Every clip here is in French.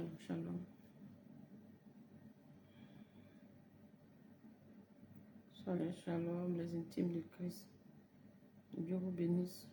Shalom, shalom. Shalom, shalom, les intimes de Christ. Dieu vous bénisse.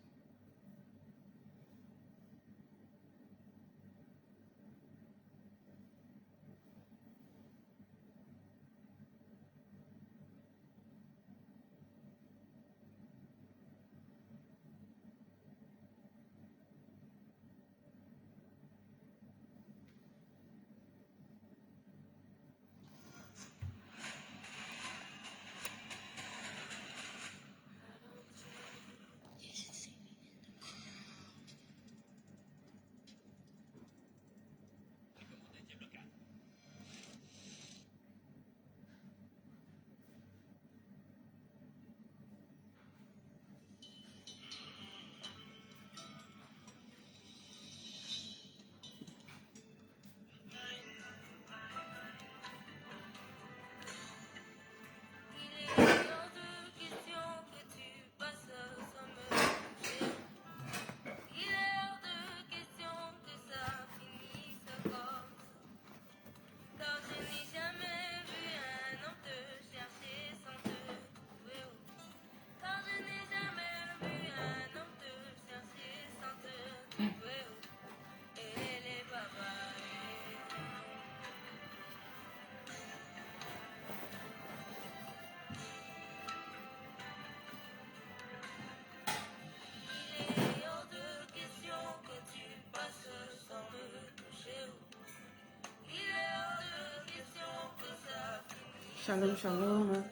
Shalom, shalom.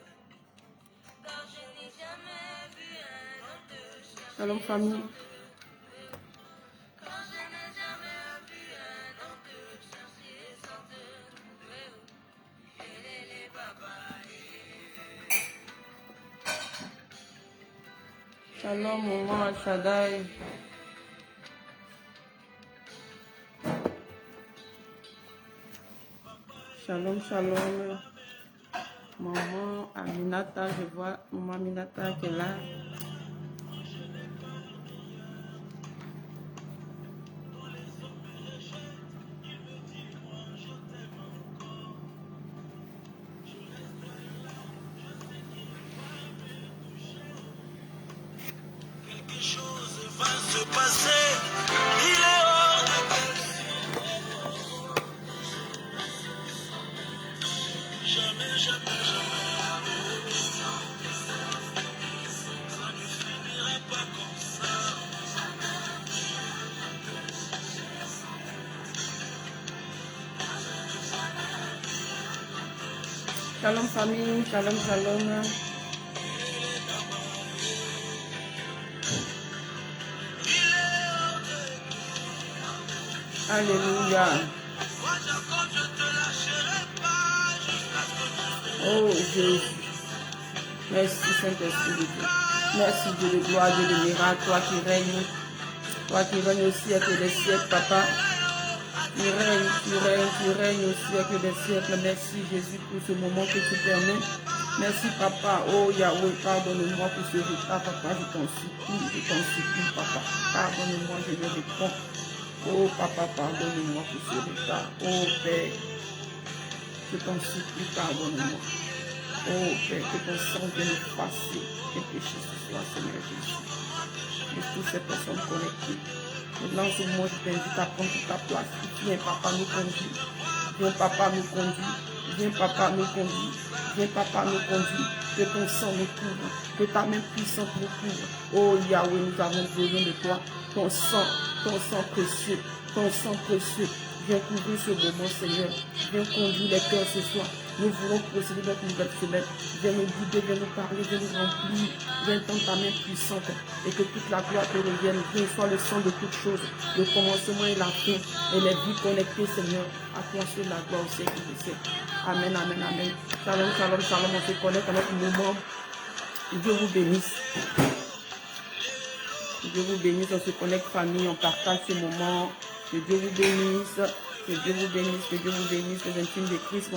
Shalom, famille. Shalom, maman Shaddai. Shalom, shalom. Maman Aminata, je vois maman Aminata qui est là. Quelque chose va se passer. Il est hors de question. Jamais, jamais, jamais. Ça ne finira pas comme ça. Shalom, famille. Shalom, shalom. Alléluia. Moi, Jacob, je te lâcherai pas jusqu'à ce que tu Oh Jésus. Merci Saint-Esprit de Dieu. Merci Dieu de gloire, Dieu de miracle, toi qui règnes. Toi qui règnes au siècle des siècles, papa. Tu règnes au siècle des siècles. Merci Jésus pour ce moment que tu permets. Merci papa. Oh Yahweh, pardonne-moi pour ce retard, papa. Je t'en supplie, papa. Pardonne-moi, je me réponds. Oh papa, pardonne-moi pour ce retard. Oh Père, je t'en supplie, pardonne-moi. Oh Père, que ton sang vienne effacer tes péchés ce soir, Seigneur Jésus. Et toutes ces personnes connectées. Maintenant, ce moment, je t'invite à prendre toute ta place. Viens, papa, nous conduire. Viens, papa, nous conduire. Viens, papa, nous conduire. Viens, papa, nous conduire. Que ton sang nous couvre. Que ta main puissante nous couvre. Oh Yahweh, nous avons besoin de toi. Ton sang précieux. Ton sang précieux. Viens couvrir ce moment, Seigneur. Viens conduire les cœurs ce soir. Nous voulons procéder notre nouvelle semaine. Viens nous guider, viens nous parler, viens nous remplir. Viens tendre ta main puissante et que toute la gloire te revienne. Viens soit le sang de toutes choses, le commencement et la fin, et les vies connectées, Seigneur. À toi seul la gloire au siècle des siècles. Amen, amen, amen. Shalom, shalom, shalom. On se connecte à notre moment. Dieu vous bénisse. Dieu vous bénisse. On se connecte, famille. On partage ce moment. Que Dieu vous bénisse. Que Dieu vous bénisse. Que Dieu vous bénisse. Les intimes de Christ,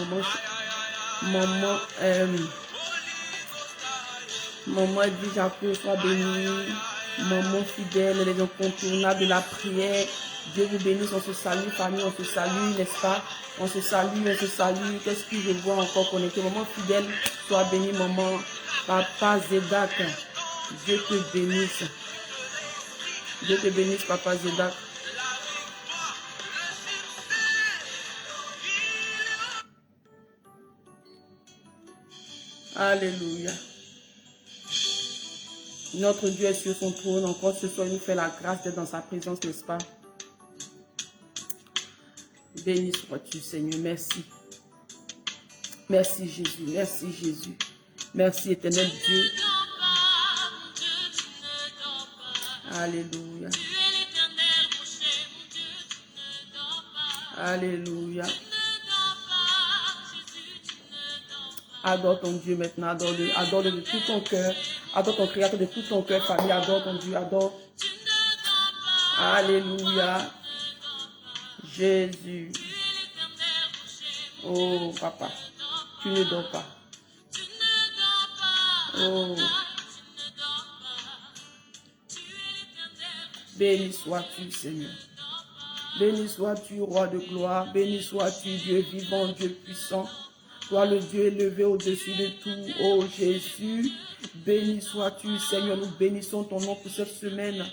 maman dit Jacob, sois béni. Maman fidèle, les incontournables de la prière. Dieu vous bénisse, on se salue, famille, on se salue, n'est-ce pas? On se salue, on se salue. Qu'est-ce que je vois encore connecté? Maman fidèle, sois béni, maman. Papa Zédak, Dieu te bénisse. Dieu te bénisse, Papa Zédak. Alléluia. Notre Dieu est sur son trône. Encore ce soir, il nous fait la grâce d'être dans sa présence, n'est-ce pas? Béni sois-tu, Seigneur. Merci. Merci, Jésus. Merci, Jésus. Merci, éternel Dieu. Alléluia. Alléluia. Adore ton Dieu maintenant, adore-le. Adore-le de tout ton cœur. Adore ton Créateur de tout ton cœur, famille. Adore ton Dieu, adore. Alléluia. Jésus. Oh, papa, tu ne dors pas. Oh. Béni sois-tu, Seigneur. Béni sois-tu, roi de gloire. Béni sois-tu, Dieu vivant, Dieu puissant. Toi, le Dieu élevé au-dessus de tout. Oh Jésus, béni sois-tu, Seigneur. Nous bénissons ton nom pour cette semaine.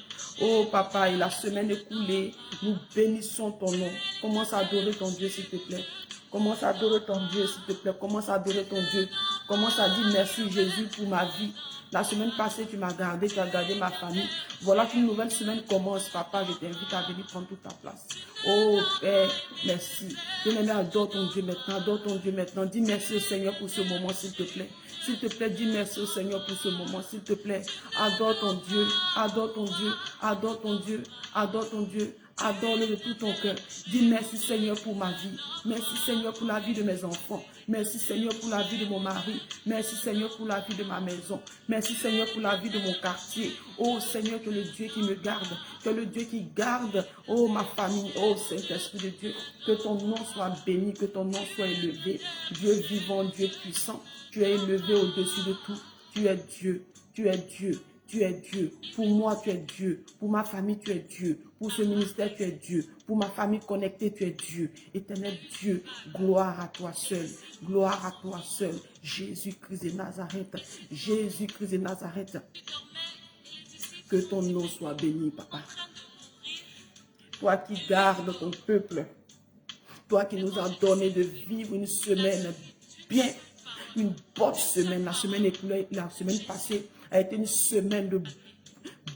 Oh papa, et la semaine écoulée, nous bénissons ton nom. Commence à adorer ton Dieu, s'il te plaît. Commence à adorer ton Dieu, s'il te plaît. Commence à adorer ton Dieu. Commence à dire merci, Jésus, pour ma vie. La semaine passée, tu m'as gardé, tu as gardé ma famille. Voilà qu'une nouvelle semaine commence, papa. Je t'invite à venir prendre toute ta place. Oh Père, merci. Bien-aimé, adore ton Dieu maintenant. Adore ton Dieu maintenant. Dis merci au Seigneur pour ce moment, s'il te plaît. S'il te plaît, dis merci au Seigneur pour ce moment, s'il te plaît. Adore ton Dieu. Adore ton Dieu. Adore ton Dieu. Adore ton Dieu. Adore-le de tout ton cœur. Dis merci Seigneur pour ma vie. Merci Seigneur pour la vie de mes enfants. Merci Seigneur pour la vie de mon mari. Merci Seigneur pour la vie de ma maison. Merci Seigneur pour la vie de mon quartier. Oh Seigneur, que le Dieu qui me garde, que le Dieu qui garde, oh ma famille, oh Saint-Esprit de Dieu, que ton nom soit béni, que ton nom soit élevé. Dieu vivant, Dieu puissant, tu es élevé au-dessus de tout. Tu es Dieu, tu es Dieu. Tu es Dieu. Pour moi, tu es Dieu. Pour ma famille, tu es Dieu. Pour ce ministère, tu es Dieu. Pour ma famille connectée, tu es Dieu. Éternel Dieu, gloire à toi seul. Gloire à toi seul. Jésus-Christ de Nazareth. Jésus-Christ de Nazareth. Que ton nom soit béni, papa. Toi qui gardes ton peuple. Toi qui nous as donné de vivre une semaine bien. Une bonne semaine. La semaine écoulée, la semaine passée a été une semaine de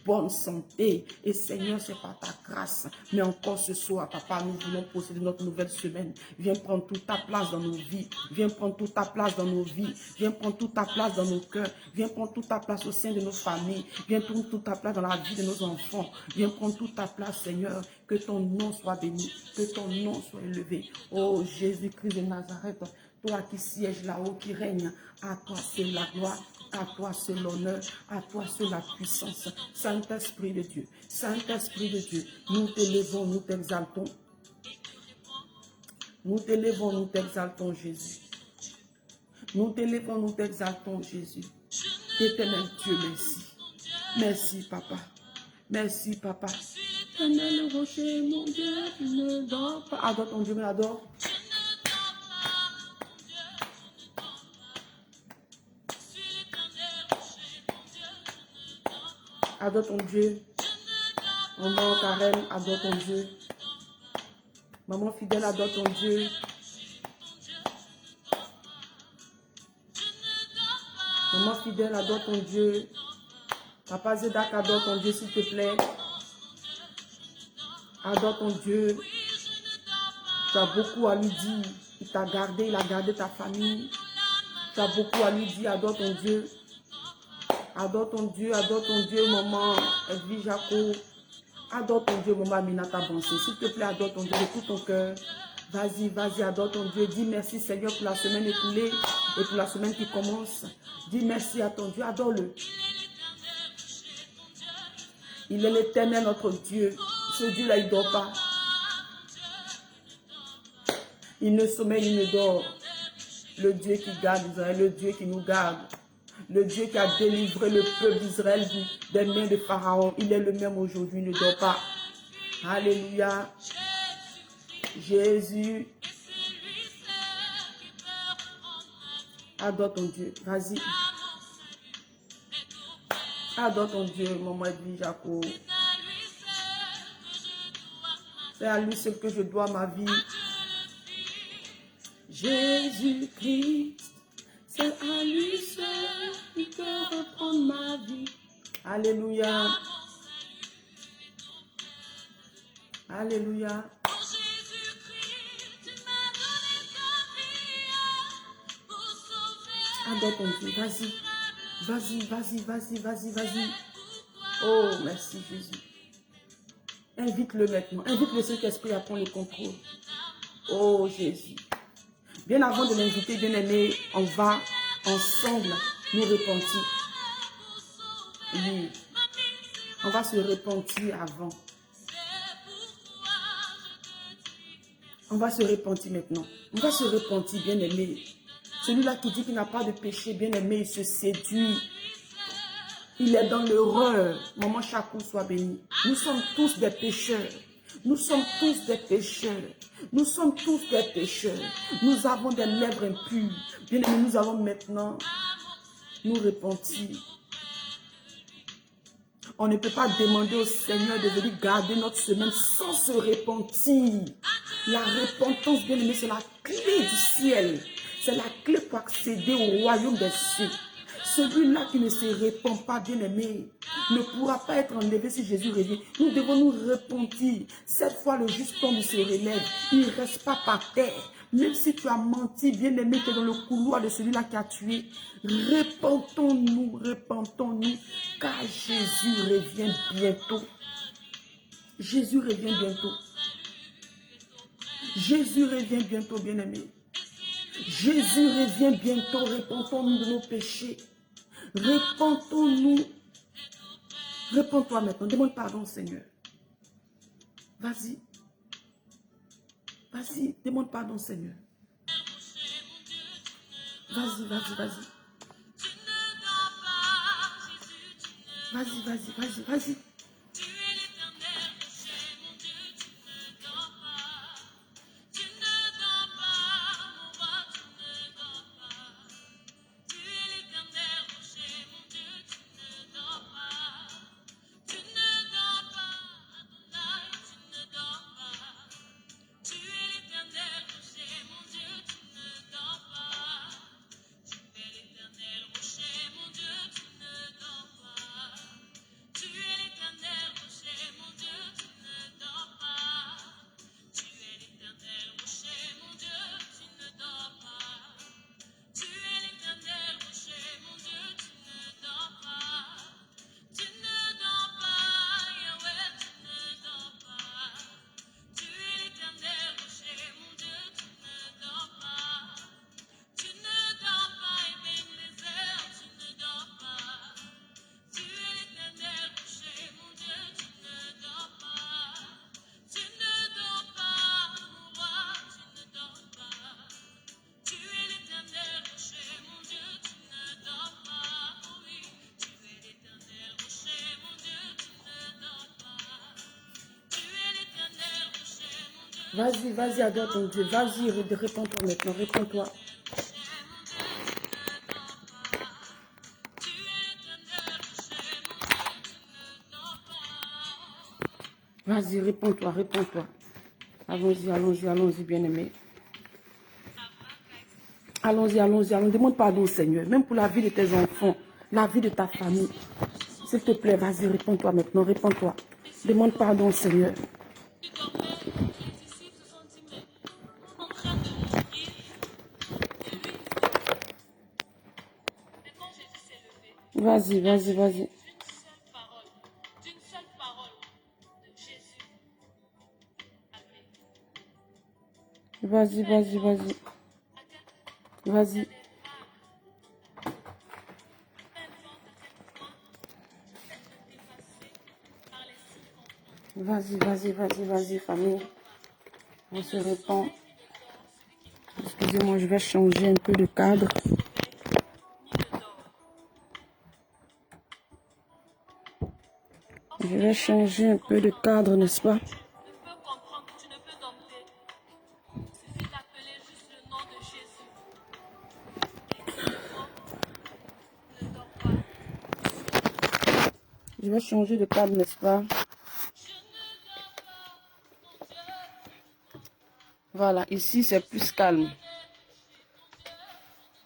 bonne santé. Et Seigneur, c'est par ta grâce. Mais encore ce soir, papa, nous voulons posséder notre nouvelle semaine. Viens prendre toute ta place dans nos vies. Viens prendre toute ta place dans nos vies. Viens prendre toute ta place dans nos cœurs. Viens prendre toute ta place au sein de nos familles. Viens prendre toute ta place dans la vie de nos enfants. Viens prendre toute ta place, Seigneur. Que ton nom soit béni. Que ton nom soit élevé. Oh Jésus-Christ de Nazareth. Toi qui sièges là-haut, qui règne, à toi seul la gloire, à toi seul l'honneur, à toi seul la puissance. Saint-Esprit de Dieu, Saint-Esprit de Dieu, nous t'élevons, nous t'exaltons. Nous t'élevons, nous t'exaltons, Jésus. Nous t'élevons, nous t'exaltons, Jésus. Éternel Dieu, merci. Merci, papa. Merci, papa. Éternel rocher, mon Dieu, tu ne dors pas. Adore ton Dieu, mais adore. Adore ton Dieu. Maman Karen, adore ton Dieu. Maman fidèle, adore ton Dieu. Maman fidèle, adore ton Dieu. Papa Zédak, adore ton Dieu, s'il te plaît. Adore ton Dieu. Tu as beaucoup à lui dire. Il t'a gardé, il a gardé ta famille. Tu as beaucoup à lui dire, adore ton Dieu. Adore ton Dieu, maman Edwige Jaco. Adore ton Dieu, maman Aminata Bansé. S'il te plaît, adore ton Dieu de tout ton cœur. Vas-y, vas-y, adore ton Dieu. Dis merci, Seigneur, pour la semaine écoulée et pour la semaine qui commence. Dis merci à ton Dieu, adore-le. Il est l'éternel, notre Dieu. Ce Dieu-là, il ne dort pas. Il ne sommeille, il ne dort. Le Dieu qui garde Israël, le Dieu qui nous garde. Le Dieu qui a délivré le peuple d'Israël des mains de Pharaon. Il est le même aujourd'hui, il ne dort pas. Alléluia. Jésus. Adore ton Dieu. Vas-y. Adore ton Dieu, maman Edwige Jaco. C'est à lui seul que je dois ma vie. Jésus-Christ, c'est à lui seul qui peut reprendre ma vie. Alléluia. Alléluia. Adore ton Dieu. Vas-y. Vas-y, vas-y, vas-y, vas-y, vas-y. Oh, merci Jésus. Invite-le maintenant. Invite le Saint-Esprit à prendre le contrôle. Oh Jésus. Bien avant de l'inviter, bien aimé, on va ensemble nous repentir. Oui. On va se repentir avant. On va se repentir maintenant. On va se repentir, bien aimé. Celui-là qui dit qu'il n'a pas de péché, bien aimé, il se séduit. Il est dans l'erreur. Maman Chakou, soit béni. Nous sommes tous des pécheurs. Nous sommes tous des pécheurs. Nous sommes tous des pécheurs. Nous avons des lèvres impures. Bien aimé, nous allons maintenant nous repentir. On ne peut pas demander au Seigneur de venir garder notre semaine sans se repentir. La repentance, bien aimé, c'est la clé du ciel. C'est la clé pour accéder au royaume des cieux. Celui-là qui ne se répand pas, bien aimé, ne pourra pas être enlevé si Jésus revient. Nous devons nous repentir. Cette fois, le juste homme se relève. Il ne reste pas par terre. Même si tu as menti, bien aimé, tu es dans le couloir de celui-là qui a tué. Repentons-nous, repentons-nous, car Jésus revient bientôt. Jésus revient bientôt. Jésus revient bientôt, bien aimé. Jésus revient bientôt. Repentons-nous de nos péchés. Repentons-nous. Réponds-toi maintenant. Demande pardon, Seigneur. Vas-y. Vas-y. Demande pardon, Seigneur. Vas-y, vas-y, vas-y. Vas-y, vas-y, vas-y, vas-y. Vas-y, vas-y, adore ton Dieu. Vas-y, réponds-toi maintenant, réponds-toi. Vas-y, réponds-toi, réponds-toi. Allons-y, allons-y, allons-y, bien-aimé. Allons-y, allons-y, allons-y. Demande pardon au Seigneur, même pour la vie de tes enfants, la vie de ta famille. S'il te plaît, vas-y, réponds-toi maintenant, réponds-toi. Demande pardon au Seigneur. Vas-y, vas-y, vas-y. Vas-y, vas-y, vas-y. Vas-y. Vas-y, vas-y, vas-y, vas-y, famille. On se répand. Excusez-moi, je vais changer un peu de cadre. Je vais changer un peu de cadre, n'est-ce pas? Je vais changer de cadre, n'est-ce pas? Voilà, ici c'est plus calme.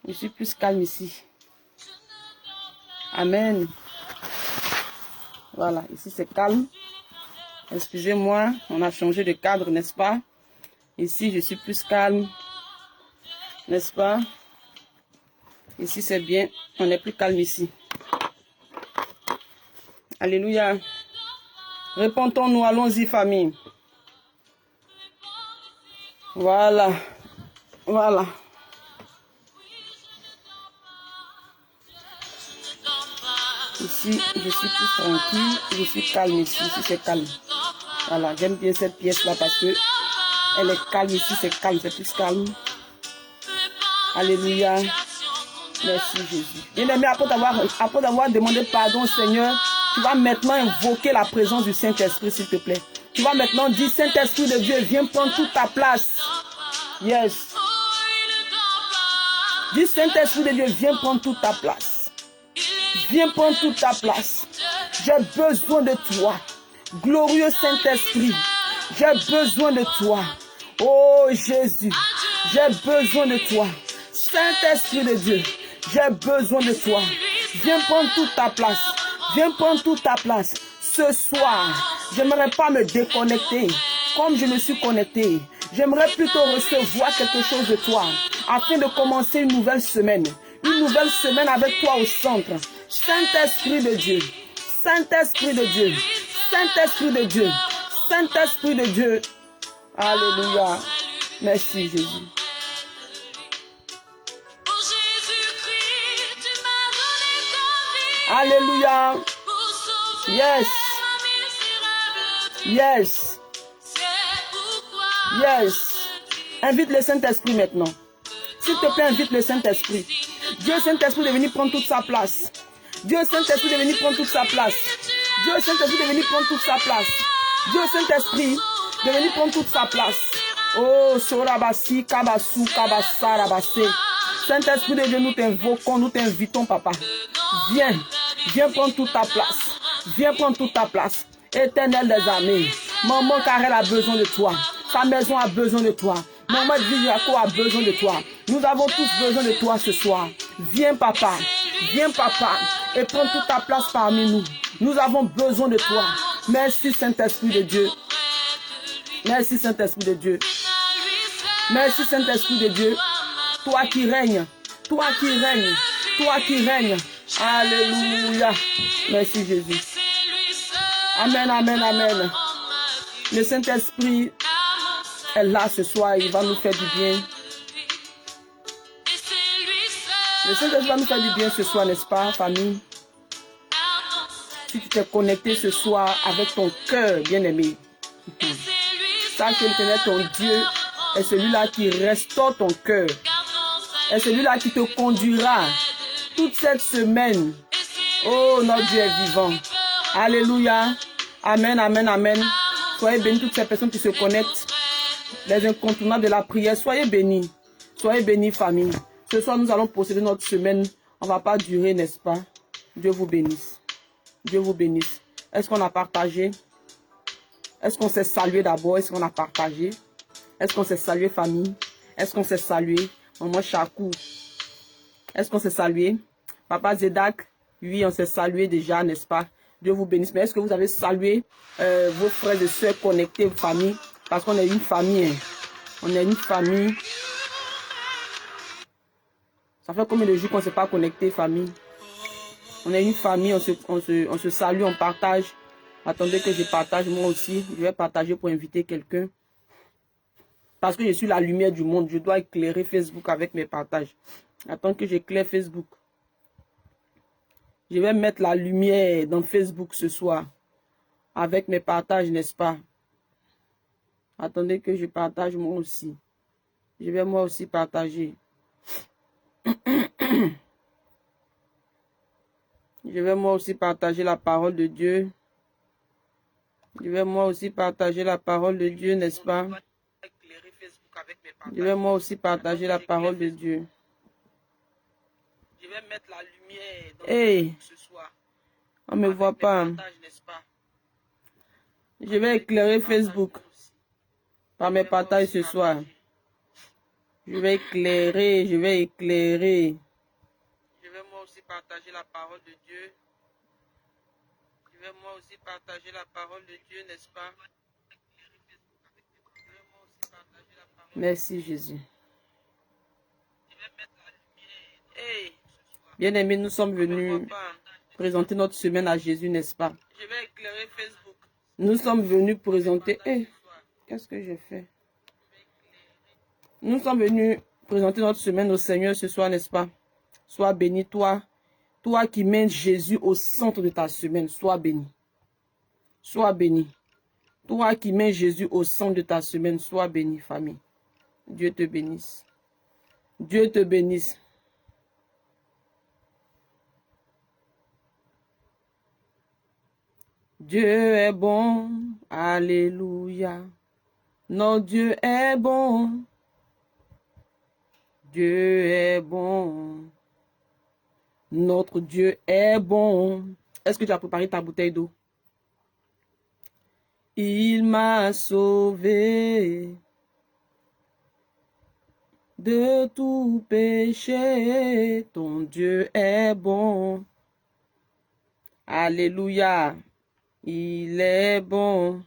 Je suis plus calme ici. Amen. Voilà, ici c'est calme. Excusez-moi, on a changé de cadre, n'est-ce pas? Ici, je suis plus calme. N'est-ce pas? Ici, c'est bien. On est plus calme ici. Alléluia. Répondons-nous, allons-y, famille. Voilà. Voilà. Ici, je suis plus tranquille. Je suis calme ici. Ici, c'est calme. Voilà, j'aime bien cette pièce-là parce que elle est calme ici, c'est calme, c'est plus calme. Alléluia. Merci Jésus. Bien-aimé, après d'avoir demandé pardon au Seigneur, tu vas maintenant invoquer la présence du Saint-Esprit, s'il te plaît. Tu vas maintenant dire, Saint-Esprit de Dieu, viens prendre toute ta place. Yes. Dis, Saint-Esprit de Dieu, viens prendre toute ta place. Viens prendre toute ta place. J'ai besoin de toi. Glorieux Saint-Esprit, j'ai besoin de toi. Oh Jésus, j'ai besoin de toi. Saint-Esprit de Dieu, j'ai besoin de toi. Viens prendre toute ta place. Viens prendre toute ta place. Ce soir, je n'aimerais pas me déconnecter comme je me suis connecté. J'aimerais plutôt recevoir quelque chose de toi afin de commencer une nouvelle semaine. Une nouvelle semaine avec toi au centre. Saint-Esprit de Dieu. Saint-Esprit de Dieu. Saint-Esprit de Dieu. Saint-Esprit de Dieu. Alléluia. Merci Jésus. Alléluia. Yes. Yes. Yes. Invite le Saint-Esprit maintenant. S'il te plaît, invite le Saint-Esprit. Dieu Saint-Esprit de venir prendre toute sa place. Dieu Saint-Esprit de venir prendre toute sa place. Dieu Saint-Esprit de venir prendre toute sa place. Dieu Saint-Esprit de venir prendre toute sa place. Oh, Sorabasi, Kabasu, Kabasarabase. Saint-Esprit de Dieu, nous t'invoquons, nous t'invitons, papa. Viens, viens prendre toute ta place. Viens prendre toute ta place. Éternel des armées, maman Karel a besoin de toi. Sa maison a besoin de toi. Maman Djako a besoin de toi. Nous avons tous besoin de toi ce soir. Viens papa, et prends toute ta place parmi nous. Nous avons besoin de toi. Merci Saint-Esprit de Dieu. Merci Saint-Esprit de Dieu. Merci Saint-Esprit de Dieu. Toi qui règnes, toi qui règnes, toi qui règnes. Alléluia. Merci Jésus. Amen, amen, amen. Le Saint-Esprit est là ce soir, il va nous faire du bien. Le Saint-Esprit va nous faire du bien ce soir, n'est-ce pas, famille? Si tu t'es connecté ce soir avec ton cœur, bien-aimé, sache que l'Éternel, ton Dieu, est celui-là qui restaure ton cœur. Est celui-là qui te conduira toute cette semaine. Oh, notre Dieu est vivant. Alléluia. Amen, amen, amen. Soyez bénis toutes ces personnes qui se connectent. Les incontournables de la prière. Soyez bénis. Soyez bénis, famille. Ce soir, nous allons procéder notre semaine. On ne va pas durer, n'est-ce pas? Dieu vous bénisse. Dieu vous bénisse. Est-ce qu'on a partagé? Est-ce qu'on s'est salué d'abord? Est-ce qu'on a partagé? Est-ce qu'on s'est salué, famille? Est-ce qu'on s'est salué? Maman Chakou. Est-ce qu'on s'est salué? Papa Zedak. Oui, on s'est salué déjà, n'est-ce pas? Dieu vous bénisse. Mais est-ce que vous avez salué vos frères et sœurs connectés, vos familles? Parce qu'on est une famille. Hein. On est une famille. Ça fait combien de jours qu'on ne s'est pas connecté, famille? On est une famille, on se salue, on partage. Attendez que je partage moi aussi. Je vais partager pour inviter quelqu'un. Parce que je suis la lumière du monde. Je dois éclairer Facebook avec mes partages. Attends que j'éclaire Facebook. Je vais mettre la lumière dans Facebook ce soir. Avec mes partages, n'est-ce pas? Attendez que je partage moi aussi. Je vais moi aussi partager. Je vais moi aussi partager la parole de Dieu. Je vais moi aussi partager la parole de Dieu, n'est-ce pas? Je vais moi aussi partager la parole de Dieu. Je vais mettre la lumière dans ce soir. On ne me voit pas. Je vais éclairer Facebook par mes partages ce soir. Je vais éclairer, je vais éclairer. Je vais moi aussi partager la parole de Dieu. Je vais moi aussi partager la parole de Dieu, n'est-ce pas? Merci Jésus. Hey. Bien-aimés, nous sommes venus présenter notre semaine à Jésus, n'est-ce pas? Je vais éclairer Facebook. Nous sommes venus présenter... Hey, qu'est-ce que j'ai fait? Nous sommes venus présenter notre semaine au Seigneur ce soir, n'est-ce pas? Sois béni, toi qui mets Jésus au centre de ta semaine, sois béni. Sois béni. Toi qui mets Jésus au centre de ta semaine, sois béni, famille. Dieu te bénisse. Dieu te bénisse. Dieu est bon, alléluia. Notre Dieu est bon. Dieu est bon. Notre Dieu est bon. Est-ce que tu as préparé ta bouteille d'eau? Il m'a sauvé de tout péché. Ton Dieu est bon. Alléluia. Il est bon.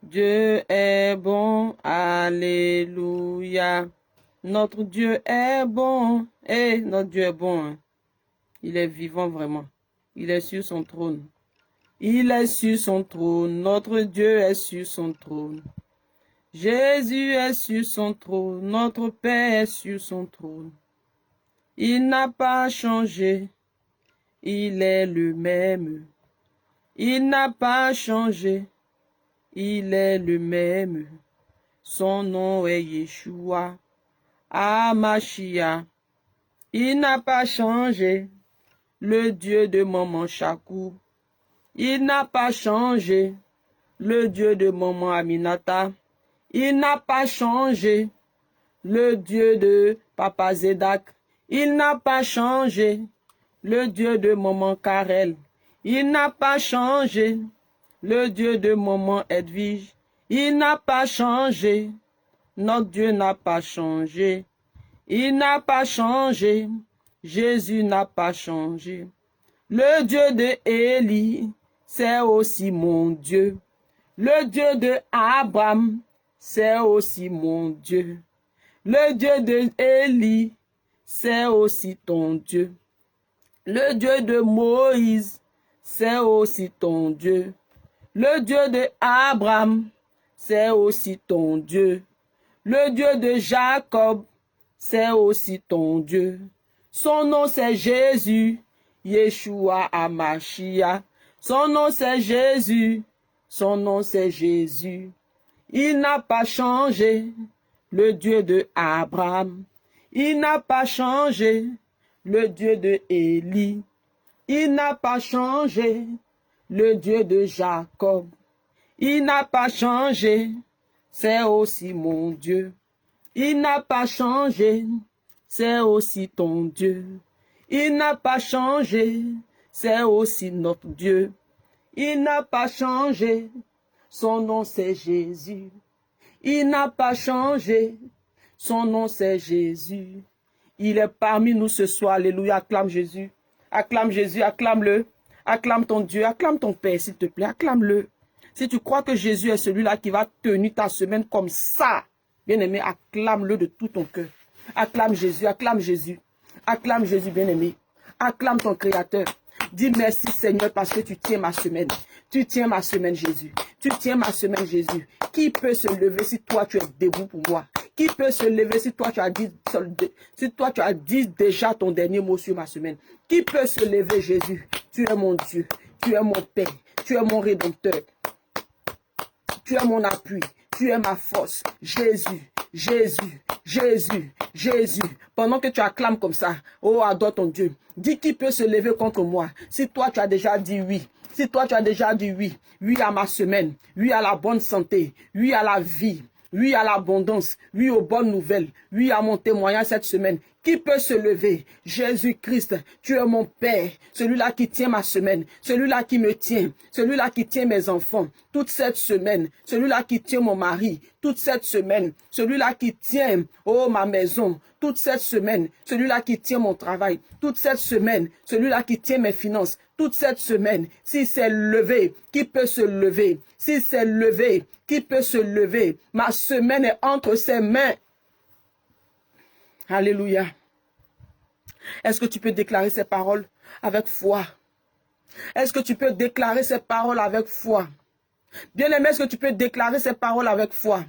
Dieu est bon. Alléluia. Notre Dieu est bon. Eh, notre Dieu est bon. Il est vivant vraiment. Il est sur son trône. Il est sur son trône. Notre Dieu est sur son trône. Jésus est sur son trône. Notre Père est sur son trône. Il n'a pas changé. Il est le même. Il n'a pas changé. Il est le même. Son nom est Yeshua. Amashia. Il n'a pas changé. Le Dieu de Maman Chakou. Il n'a pas changé. Le Dieu de Maman Aminata. Il n'a pas changé. Le Dieu de Papa Zedak. Il n'a pas changé. Le Dieu de Maman Karel. Il n'a pas changé. Le Dieu de Maman Edwige. Il n'a pas changé. Notre Dieu n'a pas changé. Il n'a pas changé. Jésus n'a pas changé. Le Dieu de Élie, c'est aussi mon Dieu. Le Dieu de Abraham, c'est aussi mon Dieu. Le Dieu de Élie, c'est aussi ton Dieu. Le Dieu de Moïse, c'est aussi ton Dieu. Le Dieu de Abraham, c'est aussi ton Dieu. Le Dieu de Jacob, c'est aussi ton Dieu. Son nom c'est Jésus, Yeshua Amashia. Son nom c'est Jésus, son nom c'est Jésus. Il n'a pas changé, le Dieu de Abraham. Il n'a pas changé, le Dieu de Élie. Il n'a pas changé, le Dieu de Jacob. Il n'a pas changé, c'est aussi mon Dieu. Il n'a pas changé, c'est aussi ton Dieu. Il n'a pas changé, c'est aussi notre Dieu. Il n'a pas changé, son nom c'est Jésus. Il n'a pas changé, son nom c'est Jésus. Il est parmi nous ce soir, alléluia, acclame Jésus. Acclame Jésus, acclame-le. Acclame ton Dieu, acclame ton Père, s'il te plaît, acclame-le. Si tu crois que Jésus est celui-là qui va tenir ta semaine comme ça, bien-aimé, acclame-le de tout ton cœur. Acclame Jésus, acclame Jésus. Acclame Jésus, bien-aimé. Acclame ton Créateur. Dis merci Seigneur parce que tu tiens ma semaine. Tu tiens ma semaine Jésus. Tu tiens ma semaine Jésus. Qui peut se lever si toi tu es debout pour moi? Qui peut se lever si toi tu as dit déjà ton dernier mot sur ma semaine? Qui peut se lever Jésus? Tu es mon Dieu. Tu es mon Père. Tu es mon Rédempteur. Tu es mon appui. Tu es ma force. Jésus. Jésus, Jésus, Jésus. Pendant que tu acclames comme ça, oh, adore ton Dieu. Dis qui peut se lever contre moi. Si toi tu as déjà dit oui. Si toi tu as déjà dit oui. Oui à ma semaine. Oui à la bonne santé. Oui à la vie. Oui à l'abondance. Oui aux bonnes nouvelles. Oui à mon témoignage cette semaine. Qui peut se lever? Jésus-Christ, tu es mon Père, celui-là qui tient ma semaine, celui-là qui me tient, celui-là qui tient mes enfants toute cette semaine, celui-là qui tient mon mari toute cette semaine, celui-là qui tient, oh, ma maison toute cette semaine, celui-là qui tient mon travail toute cette semaine, celui-là qui tient mes finances toute cette semaine. Si c'est levé, qui peut se lever? Si c'est levé, qui peut se lever? Ma semaine est entre ses mains. Alléluia. Est-ce que tu peux déclarer ces paroles avec foi? Est-ce que tu peux déclarer ces paroles avec foi? Bien-aimé, est-ce que tu peux déclarer ces paroles avec foi?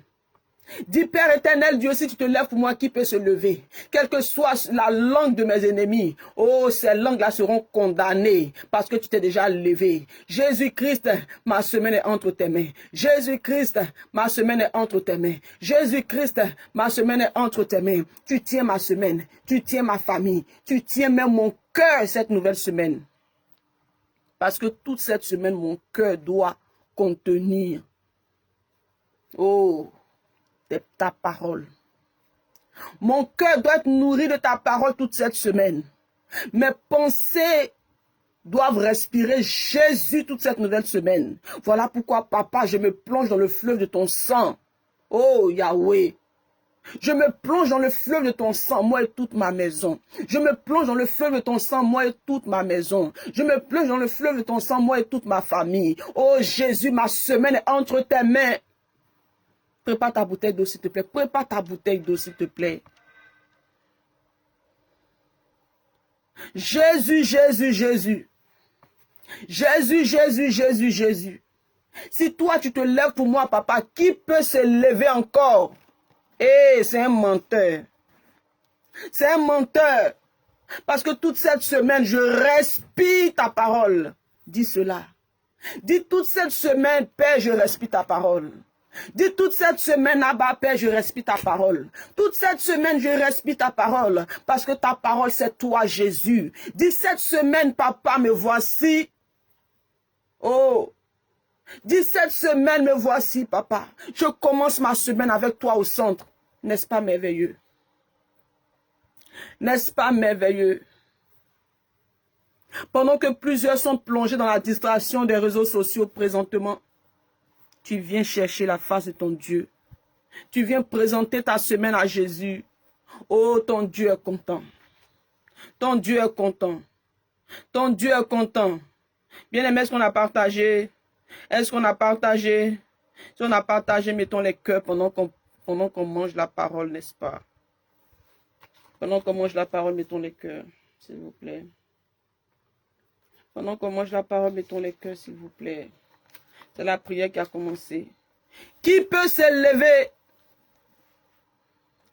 Dis, Père éternel, Dieu, si tu te lèves pour moi, qui peut se lever? Quelle que soit la langue de mes ennemis, oh, ces langues-là seront condamnées parce que tu t'es déjà levé. Jésus-Christ, ma semaine est entre tes mains. Jésus-Christ, ma semaine est entre tes mains. Jésus-Christ, ma semaine est entre tes mains. Tu tiens ma semaine, tu tiens ma famille, tu tiens même mon cœur cette nouvelle semaine. Parce que toute cette semaine, mon cœur doit contenir, oh, de ta parole. Mon cœur doit être nourri de ta parole toute cette semaine. Mes pensées doivent respirer Jésus toute cette nouvelle semaine. Voilà pourquoi, papa, je me plonge dans le fleuve de ton sang. Oh, Yahweh. Je me plonge dans le fleuve de ton sang, moi et toute ma maison. Je me plonge dans le fleuve de ton sang, moi et toute ma maison. Je me plonge dans le fleuve de ton sang, moi et toute ma famille. Oh Jésus, ma semaine est entre tes mains. Prépare ta bouteille d'eau, s'il te plaît. Prépare ta bouteille d'eau, s'il te plaît. Jésus, Jésus, Jésus. Jésus, Jésus, Jésus, Jésus. Si toi, tu te lèves pour moi, papa, qui peut se lever encore? Eh, c'est un menteur. C'est un menteur. Parce que toute cette semaine, je respire ta parole. Dis cela. Dis toute cette semaine, Père, je respire ta parole. Dis toute cette semaine, Abba, Père, je respire ta parole. Toute cette semaine, je respire ta parole. Parce que ta parole, c'est toi, Jésus. Dis cette semaine, papa, me voici. Oh. Dis cette semaine, me voici, papa. Je commence ma semaine avec toi au centre. N'est-ce pas merveilleux? N'est-ce pas merveilleux? Pendant que plusieurs sont plongés dans la distraction des réseaux sociaux présentement, tu viens chercher la face de ton Dieu. Tu viens présenter ta semaine à Jésus. Oh, ton Dieu est content. Ton Dieu est content. Ton Dieu est content. Bien-aimé, est-ce qu'on a partagé? Est-ce qu'on a partagé? Si on a partagé, mettons les cœurs pendant qu'on mange la parole, n'est-ce pas? Pendant qu'on mange la parole, mettons les cœurs, s'il vous plaît. Pendant qu'on mange la parole, mettons les cœurs, s'il vous plaît. C'est la prière qui a commencé. Qui peut se lever?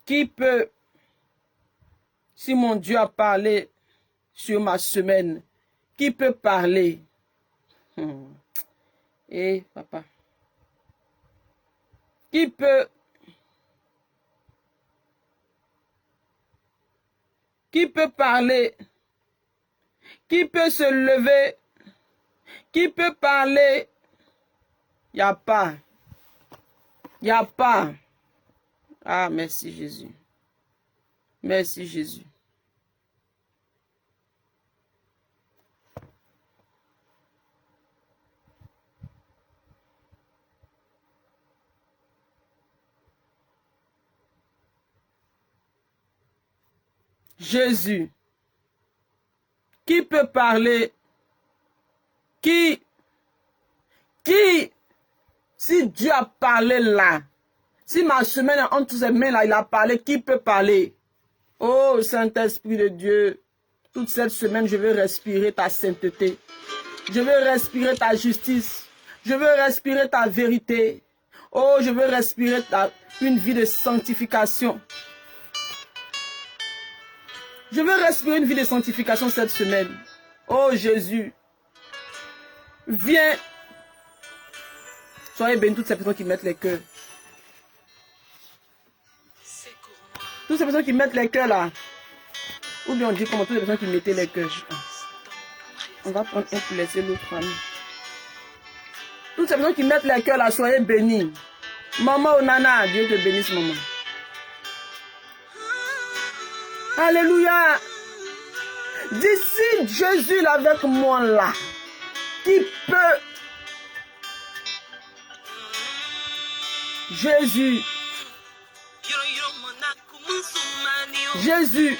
Qui peut? Si mon Dieu a parlé sur ma semaine, qui peut parler? Eh, papa. Qui peut? Qui peut parler? Qui peut se lever? Qui peut parler? Il n'y a pas. Il n'y a pas. Ah, merci Jésus. Merci Jésus. Jésus. Qui peut parler? Qui? Si Dieu a parlé là, si ma semaine est entre ses mains là, il a parlé, qui peut parler? Oh Saint-Esprit de Dieu, toute cette semaine, je veux respirer ta sainteté. Je veux respirer ta justice. Je veux respirer ta vérité. Oh, je veux respirer une vie de sanctification. Je veux respirer une vie de sanctification cette semaine. Oh Jésus, viens. Soyez bénis toutes ces personnes qui mettent les cœurs. Toutes ces personnes qui mettent les cœurs là. Ou bien on dit comment toutes les personnes qui mettaient les cœurs. On va prendre un pour laisser l'autre ami. Toutes ces personnes qui mettent les cœurs là, soyez bénis. Maman ou nana, Dieu te bénisse maman. Alléluia. Dis si Jésus est avec moi là, qui peut? Jésus. Jésus.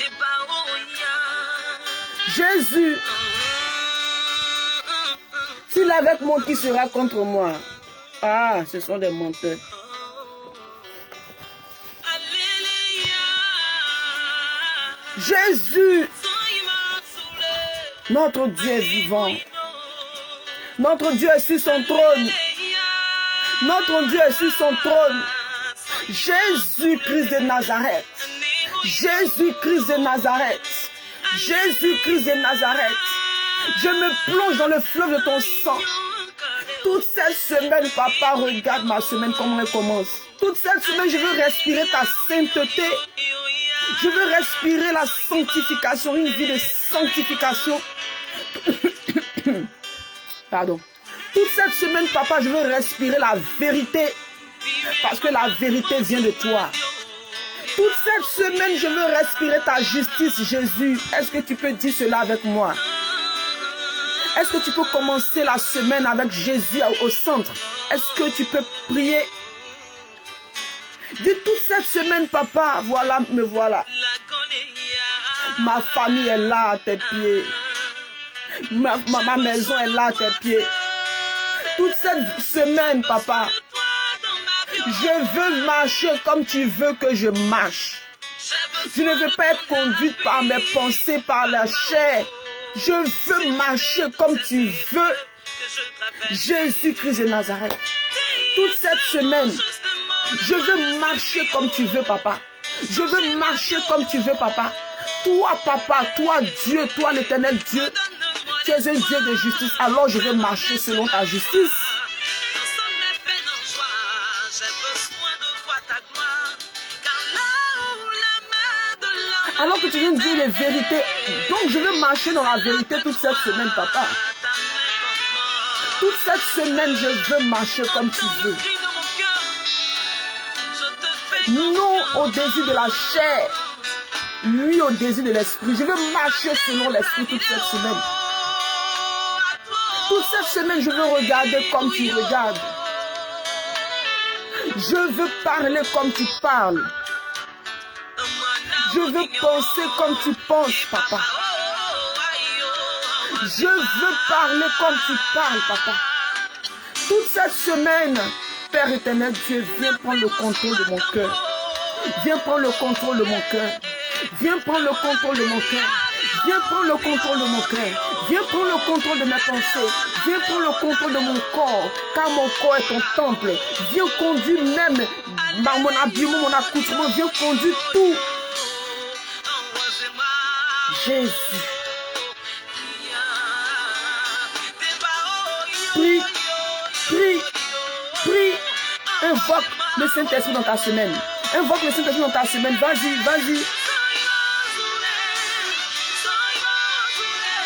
Jésus. S'il est avec moi, qui sera contre moi? Ah, ce sont des menteurs. Jésus. Notre Dieu est vivant. Notre Dieu est sur son trône. Notre Dieu est sur son trône. Jésus-Christ de Nazareth. Jésus-Christ de Nazareth. Jésus-Christ de Nazareth. Je me plonge dans le fleuve de ton sang. Toute cette semaine, papa, regarde ma semaine, comment elle commence. Toute cette semaine, je veux respirer ta sainteté. Je veux respirer la sanctification, une vie de sanctification. Pardon. Toute cette semaine, papa, je veux respirer la vérité. Parce que la vérité vient de toi. Toute cette semaine, je veux respirer ta justice, Jésus. Est-ce que tu peux dire cela avec moi? Est-ce que tu peux commencer la semaine avec Jésus au centre? Est-ce que tu peux prier? Dis toute cette semaine, papa, voilà, me voilà. Ma famille est là à tes pieds. Ma maison est là à tes pieds. Toute cette semaine, papa, je veux marcher comme tu veux que je marche. Je ne veux pas être conduite par mes pensées, par la chair. Je veux marcher comme tu veux. Jésus-Christ de Nazareth. Toute cette semaine, je veux marcher comme tu veux, papa. Je veux marcher comme tu veux, papa. Toi, papa, toi, Dieu, toi, l'éternel Dieu, tu es un Dieu de justice. Alors je veux marcher selon ta justice. Alors que tu viens de dire les vérités. Donc je veux marcher dans la vérité toute cette semaine, papa. Toute cette semaine, je veux marcher comme tu veux. Non au désir de la chair. Oui au désir de l'esprit. Je veux marcher selon l'esprit toute cette semaine. Toute cette semaine, je veux regarder comme tu regardes. Je veux parler comme tu parles. Je veux penser comme tu penses, papa. Je veux parler comme tu parles, papa. Toute cette semaine, Père éternel, Dieu, viens prendre le contrôle de mon cœur. Viens prendre le contrôle de mon cœur. Viens prendre le contrôle de mon cœur. Viens prendre le contrôle de mon cœur. Viens prendre le contrôle de mes pensées. Viens prendre le contrôle de mon corps. Car mon corps est ton temple. Viens conduire même mon habillement, mon accoutrement. Viens conduire tout. Jésus. Prie, prie, prie. Invoque le Saint-Esprit dans ta semaine. Invoque le Saint-Esprit dans ta semaine. Vas-y, vas-y.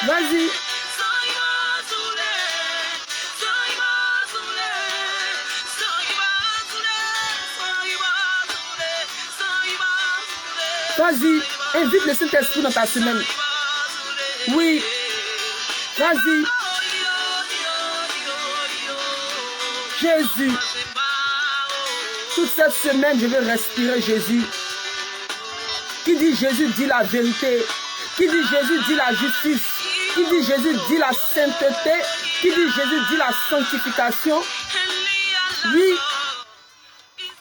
Vas-y. Vas-y. Invite le Saint-Esprit dans ta semaine. Oui. Vas-y. Jésus. Toute cette semaine, je vais respirer Jésus. Qui dit Jésus dit la vérité. Qui dit Jésus dit la justice. Qui dit Jésus dit la sainteté. Qui dit Jésus dit la sanctification. Oui.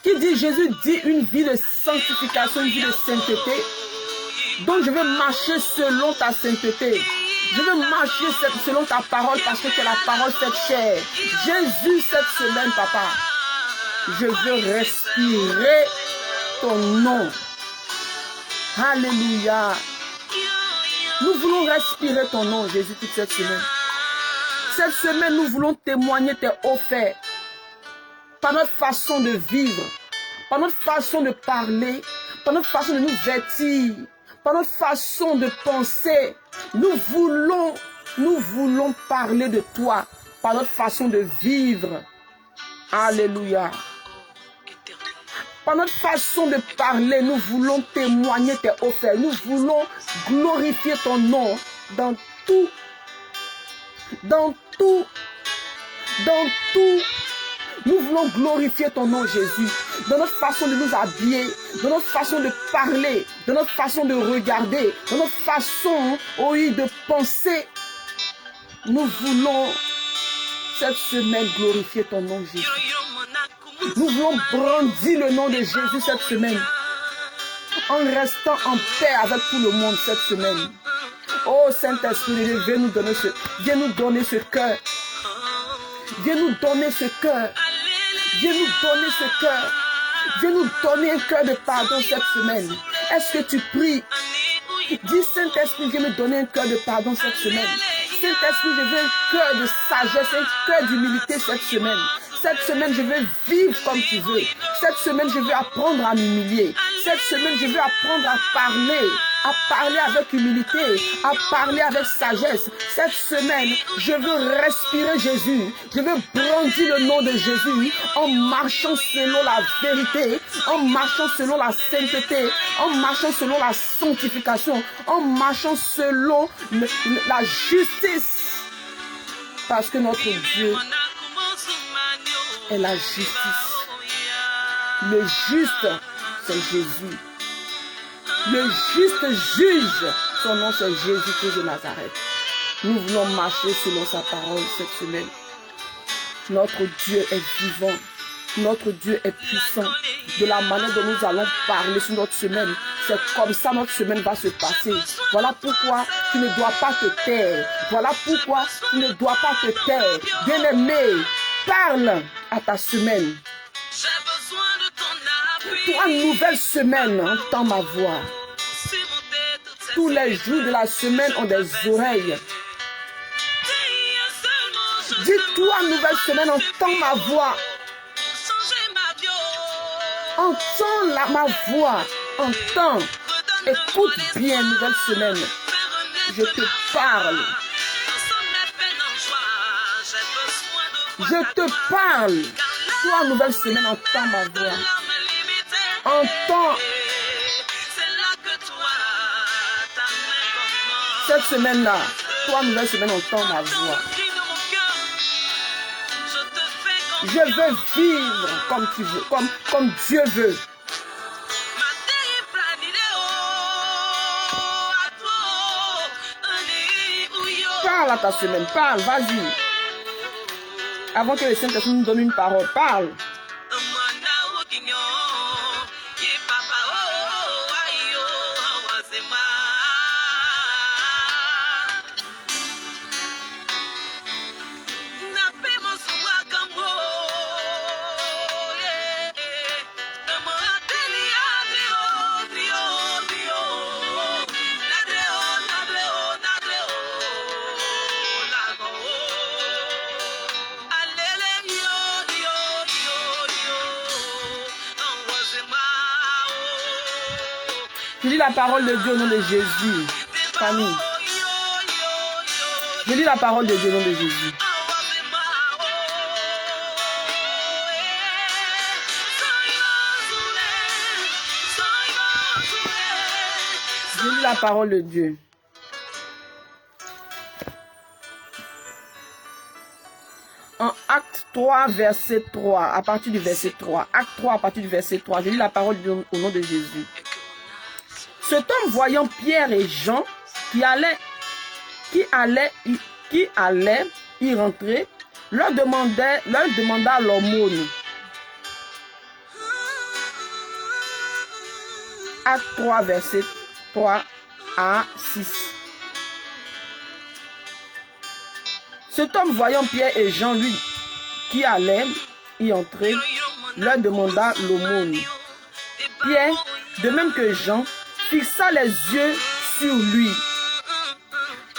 Qui dit Jésus dit une vie de sanctification, une vie de sainteté. Donc je veux marcher selon ta sainteté. Je veux marcher selon ta parole parce que c'est la parole faite chair. Jésus, cette semaine, papa, je veux respirer ton nom. Alléluia. Nous voulons respirer ton nom, Jésus, toute cette semaine. Cette semaine, nous voulons témoigner tes hauts faits. Par notre façon de vivre, par notre façon de parler, par notre façon de nous vêtir, par notre façon de penser. Nous voulons parler de toi par notre façon de vivre. Alléluia. Par notre façon de parler, nous voulons témoigner tes offertes. Nous voulons glorifier ton nom dans tout. Dans tout. Dans tout. Nous voulons glorifier ton nom, Jésus. Dans notre façon de nous habiller, dans notre façon de parler, dans notre façon de regarder, dans notre façon, oui, de penser. Nous voulons cette semaine glorifier ton nom, Jésus. Nous voulons brandir le nom de Jésus cette semaine. En restant en paix avec tout le monde cette semaine. Oh Saint-Esprit, viens nous donner ce cœur. Viens nous donner ce cœur. Viens nous donner ce cœur. Viens nous donner un cœur de pardon cette semaine. Est-ce que tu pries? Dis Saint-Esprit, viens me donner un cœur de pardon cette semaine. Saint-Esprit, je veux un cœur de sagesse, un cœur d'humilité cette semaine. Cette semaine, je veux vivre comme tu veux. Cette semaine, je veux apprendre à m'humilier. Cette semaine, je veux apprendre à parler avec humilité, à parler avec sagesse. Cette semaine, je veux respirer Jésus. Je veux brandir le nom de Jésus en marchant selon la vérité, en marchant selon la sainteté, en marchant selon la sanctification, en marchant selon la justice. Parce que notre Dieu est la justice. Le juste, c'est Jésus. Le juste juge, son nom c'est Jésus-Christ de Nazareth. Nous voulons marcher selon sa parole cette semaine. Notre Dieu est vivant. Notre Dieu est puissant. De la manière dont nous allons parler sur notre semaine, c'est comme ça notre semaine va se passer. Voilà pourquoi tu ne dois pas te taire. Voilà pourquoi tu ne dois pas te taire. Bien-aimé, parle à ta semaine. Toi, nouvelle semaine, entends ma voix. Tous les jours de la semaine ont des oreilles. Dis-toi, nouvelle semaine, entends ma voix. Entends ma voix. Entends. Écoute bien, nouvelle semaine. Je te parle. Je te parle. Toi, nouvelle semaine, entends ma voix. Entends. Cette semaine-là, toi, nouvelle semaine, entends ma voix. Je veux vivre comme tu veux, comme Dieu veut. Parle à ta semaine, parle, vas-y. Avant que le Saint-Esprit nous donne une parole, parle. Je lis la parole de Dieu au nom de Jésus. Famille. Je lis la parole de Dieu au nom de Jésus. Je lis la parole de Dieu. En Acte 3, verset 3, à partir du verset 3. Acte 3, à partir du verset 3. Je lis la parole de Dieu au nom de Jésus. Cet homme, voyant Pierre et Jean qui allaient y rentrer, leur demanda l'aumône. Acte 3, verset 3 à 6. Cet homme, voyant Pierre et Jean, lui, qui allaient y entrer, leur demanda l'aumône. Pierre, de même que Jean, fixa les yeux sur lui.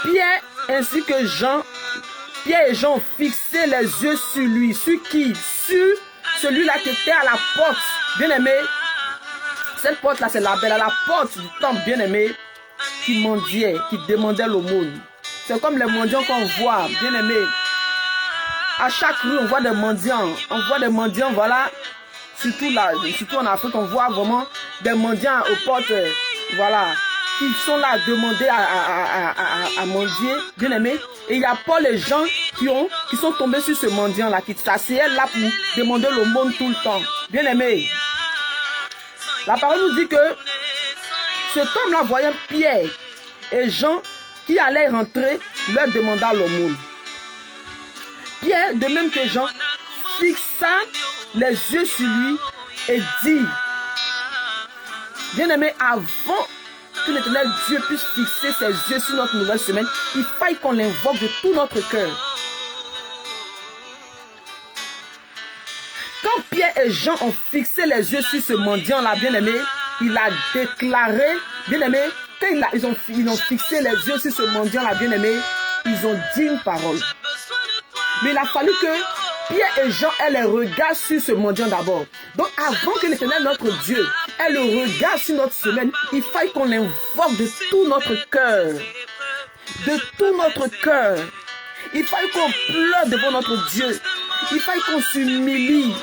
Pierre ainsi que Jean, Pierre et Jean fixaient les yeux sur lui. Sur qui? Sur celui-là qui était à la porte. Bien aimé, cette porte-là, c'est la belle, à la porte du temple, bien aimé, qui mendiait, qui demandait l'aumône. C'est comme les mendiants qu'on voit, bien aimé. À chaque rue, on voit des mendiants. On voit des mendiants, voilà, surtout en Afrique, on voit vraiment des mendiants aux portes, voilà, qui sont là à demander à mendier, bien aimé. Et il n'y a pas les gens qui sont tombés sur ce mendiant-là, qui s'asseyaient là pour demander l'aumône tout le temps. Bien aimé. La parole nous dit que cet homme-là voyait Pierre et Jean qui allaient rentrer, leur demanda l'aumône. Pierre, de même que Jean, fixa les yeux sur lui et dit, bien aimé, avant que l'Éternel Dieu puisse fixer ses yeux sur notre nouvelle semaine, il faille qu'on l'invoque de tout notre cœur. Quand Pierre et Jean ont fixé les yeux sur ce mendiant-là, bien aimé, il a déclaré, bien aimé, quand ils ont fixé les yeux sur ce mendiant-là, bien aimé, ils ont dit une parole. Mais il a fallu que Pierre et Jean aient les regards sur ce mendiant d'abord. Donc avant que l'Éternel, notre Dieu, ait le regard sur notre semaine, il faille qu'on l'invoque de tout notre cœur. De tout notre cœur. Il faille qu'on pleure devant notre Dieu. Il faille qu'on s'humilie.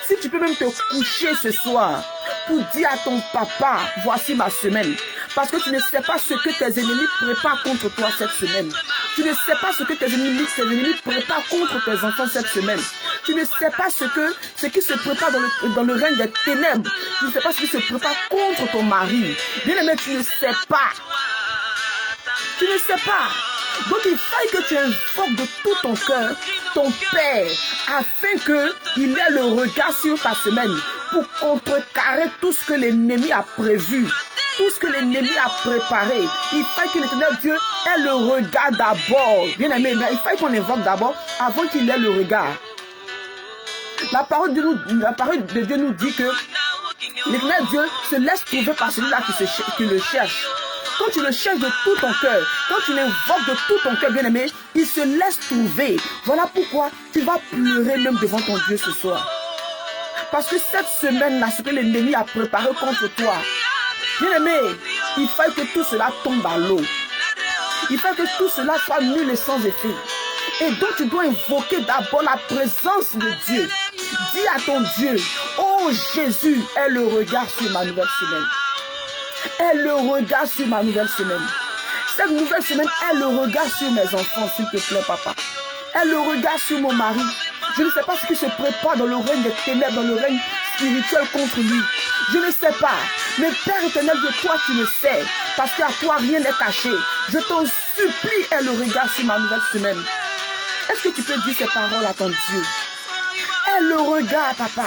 Si tu peux même te coucher ce soir pour dire à ton papa, voici ma semaine. Parce que tu ne sais pas ce que tes ennemis préparent contre toi cette semaine. Tu ne sais pas ce que tes ennemis préparent contre tes enfants cette semaine. Tu ne sais pas ce qui se prépare dans le règne des ténèbres. Tu ne sais pas ce qui se prépare contre ton mari. Bien aimé, tu ne sais pas. Tu ne sais pas. Donc il faille que tu invoques de tout ton cœur ton Père, afin qu'il ait le regard sur ta semaine pour contrecarrer tout ce que l'ennemi a prévu, tout ce que l'ennemi a préparé. Il faille que l'Éternel Dieu ait le regard d'abord. Bien aimé, il faille qu'on invoque d'abord avant qu'il ait le regard. La parole de Dieu nous dit que l'Éternel Dieu se laisse trouver par celui-là qui le cherche. Quand tu le cherches de tout ton cœur, quand tu l'invoques de tout ton cœur, bien aimé, il se laisse trouver. Voilà pourquoi tu vas pleurer même devant ton Dieu ce soir. Parce que cette semaine-là, ce que l'ennemi a préparé contre toi, bien aimé, il faut que tout cela tombe à l'eau. Il faut que tout cela soit nul et sans effet. Et donc tu dois invoquer d'abord la présence de Dieu. Dis à ton Dieu, oh Jésus, aie le regard sur ma nouvelle semaine. Aie le regard sur ma nouvelle semaine. Cette nouvelle semaine, aie le regard sur mes enfants, s'il te plaît, papa. Aie le regard sur mon mari. Je ne sais pas ce qui se prépare dans le règne des ténèbres, dans le règne spirituel contre lui. Je ne sais pas. Mais Père éternel, de toi, tu le sais. Parce qu'à toi, rien n'est caché. Je t'en supplie, aie le regard sur ma nouvelle semaine. Est-ce que tu peux dire ces paroles à ton Dieu? Aie le regard, papa.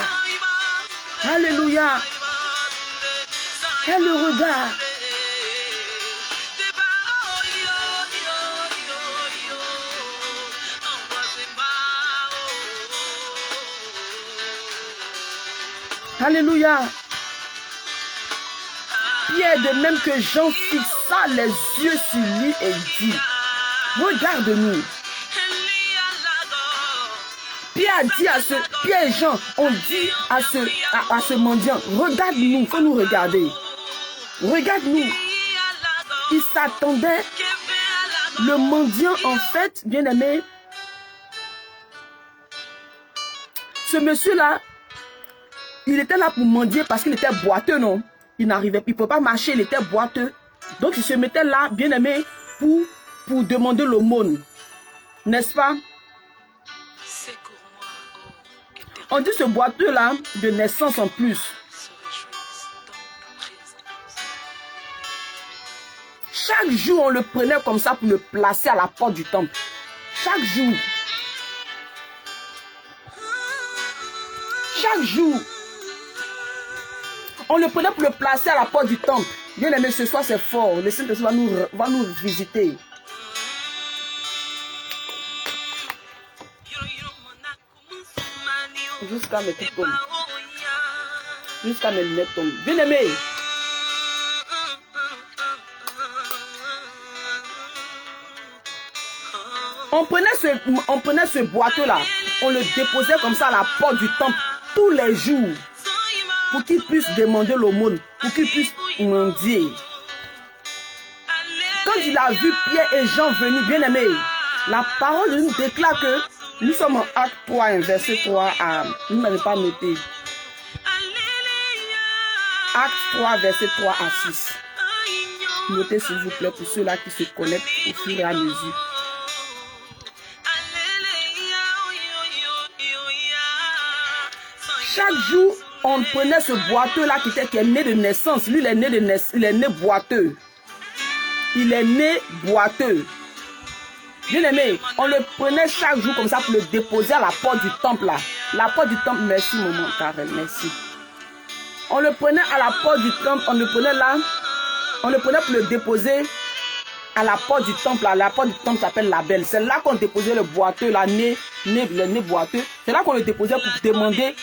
Alléluia. Aie le regard. Alléluia. Pierre, de même que Jean, fixa les yeux sur lui et dit, regarde-nous. Pierre et Jean ont dit à ce mendiant, regarde-nous, il faut nous regarder. Regarde-nous. Il s'attendait, le mendiant en fait, bien aimé, ce monsieur-là, il était là pour mendier parce qu'il était boiteux, non? Il n'arrivait, il ne pouvait pas marcher, il était boiteux. Donc il se mettait là, bien aimé, pour demander l'aumône. N'est-ce pas? On dit ce boiteux-là, de naissance en plus. Chaque jour, on le prenait comme ça pour le placer à la porte du temple. Chaque jour. Chaque jour. On le prenait pour le placer à la porte du temple. Bien aimé, ce soir c'est fort. Le Saint-Esprit va nous visiter. Jusqu'à mes trucs tombent. Jusqu'à mes lunettes tombent. Bien aimé. On prenait ce boiteux-là. On le déposait comme ça à la porte du temple tous les jours. Pour qu'il puisse demander l'aumône. Pour qu'il puisse mendier. Quand il a vu Pierre et Jean venir, bien aimé, la parole nous déclare que nous sommes en Acte 3, verset 3 à... Vous n'avez pas noté. Acte 3, verset 3 à 6. Notez s'il vous plaît pour ceux-là qui se connectent au fur et à mesure. Chaque jour, on prenait ce boiteux-là qui est né de naissance. Lui, il est né de naissance, il est né boiteux. Il est né boiteux. Bien aimé, on le prenait chaque jour comme ça pour le déposer à la porte du temple là. La porte du temple, merci maman Karen, merci. On le prenait à la porte du temple, on le prenait là, on le prenait pour le déposer à la porte du temple là. La porte du temple s'appelle la belle. C'est là qu'on déposait le boiteux, le nez boiteux. C'est là qu'on le déposait pour demander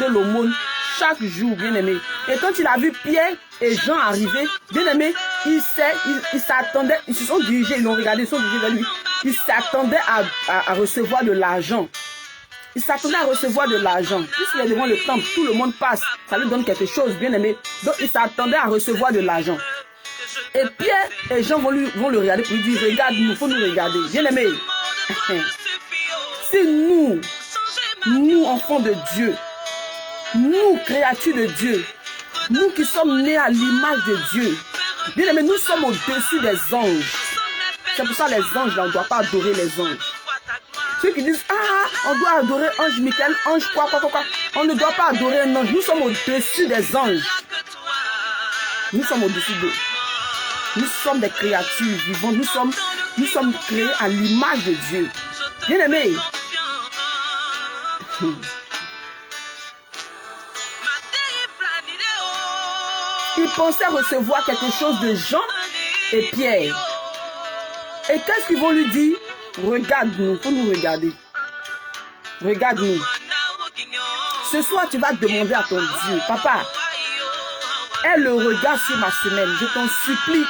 l'aumône chaque jour, bien aimé. Et quand il a vu Pierre et Jean arriver, bien aimé, il s'attendait, ils se sont dirigés, ils l'ont regardé, ils sont dirigés vers lui. Il s'attendait à recevoir de l'argent. Il s'attendait à recevoir de l'argent. Puisqu'il est devant le temple, tout le monde passe. Ça lui donne quelque chose, bien aimé. Donc il s'attendait à recevoir de l'argent. Et Pierre et Jean vont le regarder pour lui dire, regarde-nous, il faut nous regarder. Bien aimé. Si nous enfants de Dieu, nous créatures de Dieu, nous qui sommes nés à l'image de Dieu, bien aimé, nous sommes au-dessus des anges. C'est pour ça les anges, là, on ne doit pas adorer les anges. Ceux qui disent, ah, on doit adorer ange Michael, ange quoi. On ne doit pas adorer un ange. Nous sommes au-dessus des anges. Nous sommes au-dessus d'eux. Nous sommes des créatures vivantes. Nous sommes créés à l'image de Dieu. Bien aimé. Ils pensaient recevoir quelque chose de Jean et Pierre. Et qu'est-ce qu'ils vont lui dire? Regarde-nous, faut nous regarder. Regarde-nous. Ce soir, tu vas demander à ton Dieu, papa, aie le regard sur ma semaine. Je t'en supplie.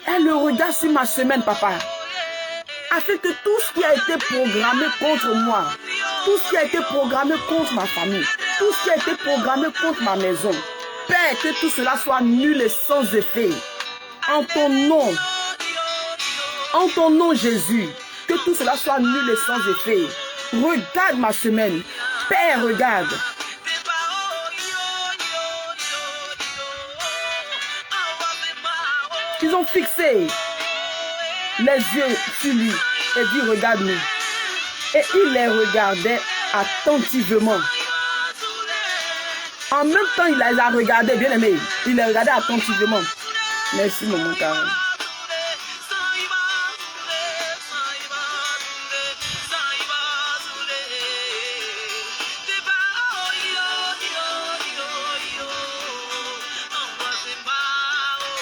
Aie le regard sur ma semaine, papa. Afin que tout ce qui a été programmé contre moi, tout ce qui a été programmé contre ma famille, tout ce qui a été programmé contre ma maison, Père, que tout cela soit nul et sans effet. En ton nom Jésus, que tout cela soit nul et sans effet. Regarde ma semaine. Père, regarde. Ils ont fixé les yeux sur lui et dit, regarde-nous. Et il les regardait attentivement. En même temps, il les a regardés, bien aimé. Il les regardait attentivement. Merci, maman Karen.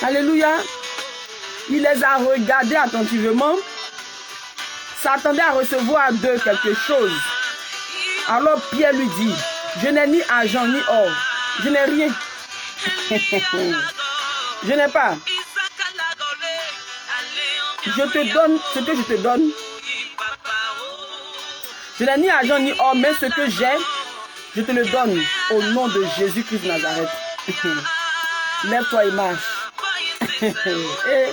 Alléluia. Il les a regardés attentivement. S'attendait à recevoir d'eux quelque chose. Alors Pierre lui dit, je n'ai ni argent ni or. Je n'ai rien. Je n'ai pas. Je te donne ce que je te donne. Je n'ai ni argent ni or, mais ce que j'ai, je te le donne au nom de Jésus-Christ de Nazareth. Lève-toi et marche. Et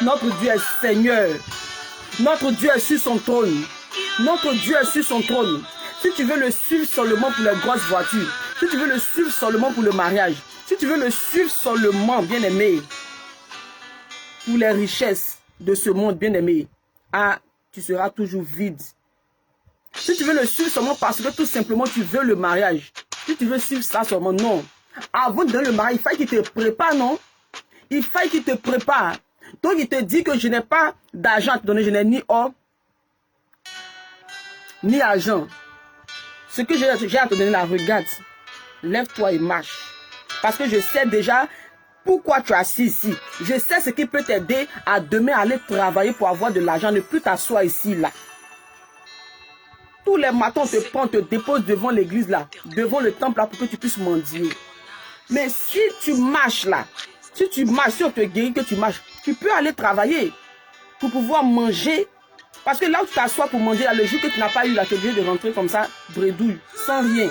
notre Dieu est Seigneur. Notre Dieu est sur son trône. Notre Dieu est sur son trône. Si tu veux le suivre seulement pour les grosses voitures, si tu veux le suivre seulement pour le mariage, si tu veux le suivre seulement, bien aimé, pour les richesses de ce monde, bien aimé, ah, tu seras toujours vide. Si tu veux le suivre seulement parce que tout simplement tu veux le mariage, si tu veux suivre ça seulement, non. Avant de donner le mariage, il faut qu'il te prépare, non? Il faut qu'il te prépare. Donc il te dit que je n'ai pas d'argent à te donner, je n'ai ni or, ni argent. Ce que j'ai à te donner là, regarde, lève-toi et marche. Parce que je sais déjà pourquoi tu es assis ici. Je sais ce qui peut t'aider à demain aller travailler pour avoir de l'argent, ne plus t'asseoir ici là. Tous les matins, on te prend, on te dépose devant l'église là, devant le temple là pour que tu puisses mendier. Mais si tu marches là, si tu marches, si on te guérit que tu marches, tu peux aller travailler pour pouvoir manger. Parce que là où tu t'assois pour manger, là, le jour que tu n'as pas eu là, tu es obligé de rentrer comme ça, bredouille, sans rien.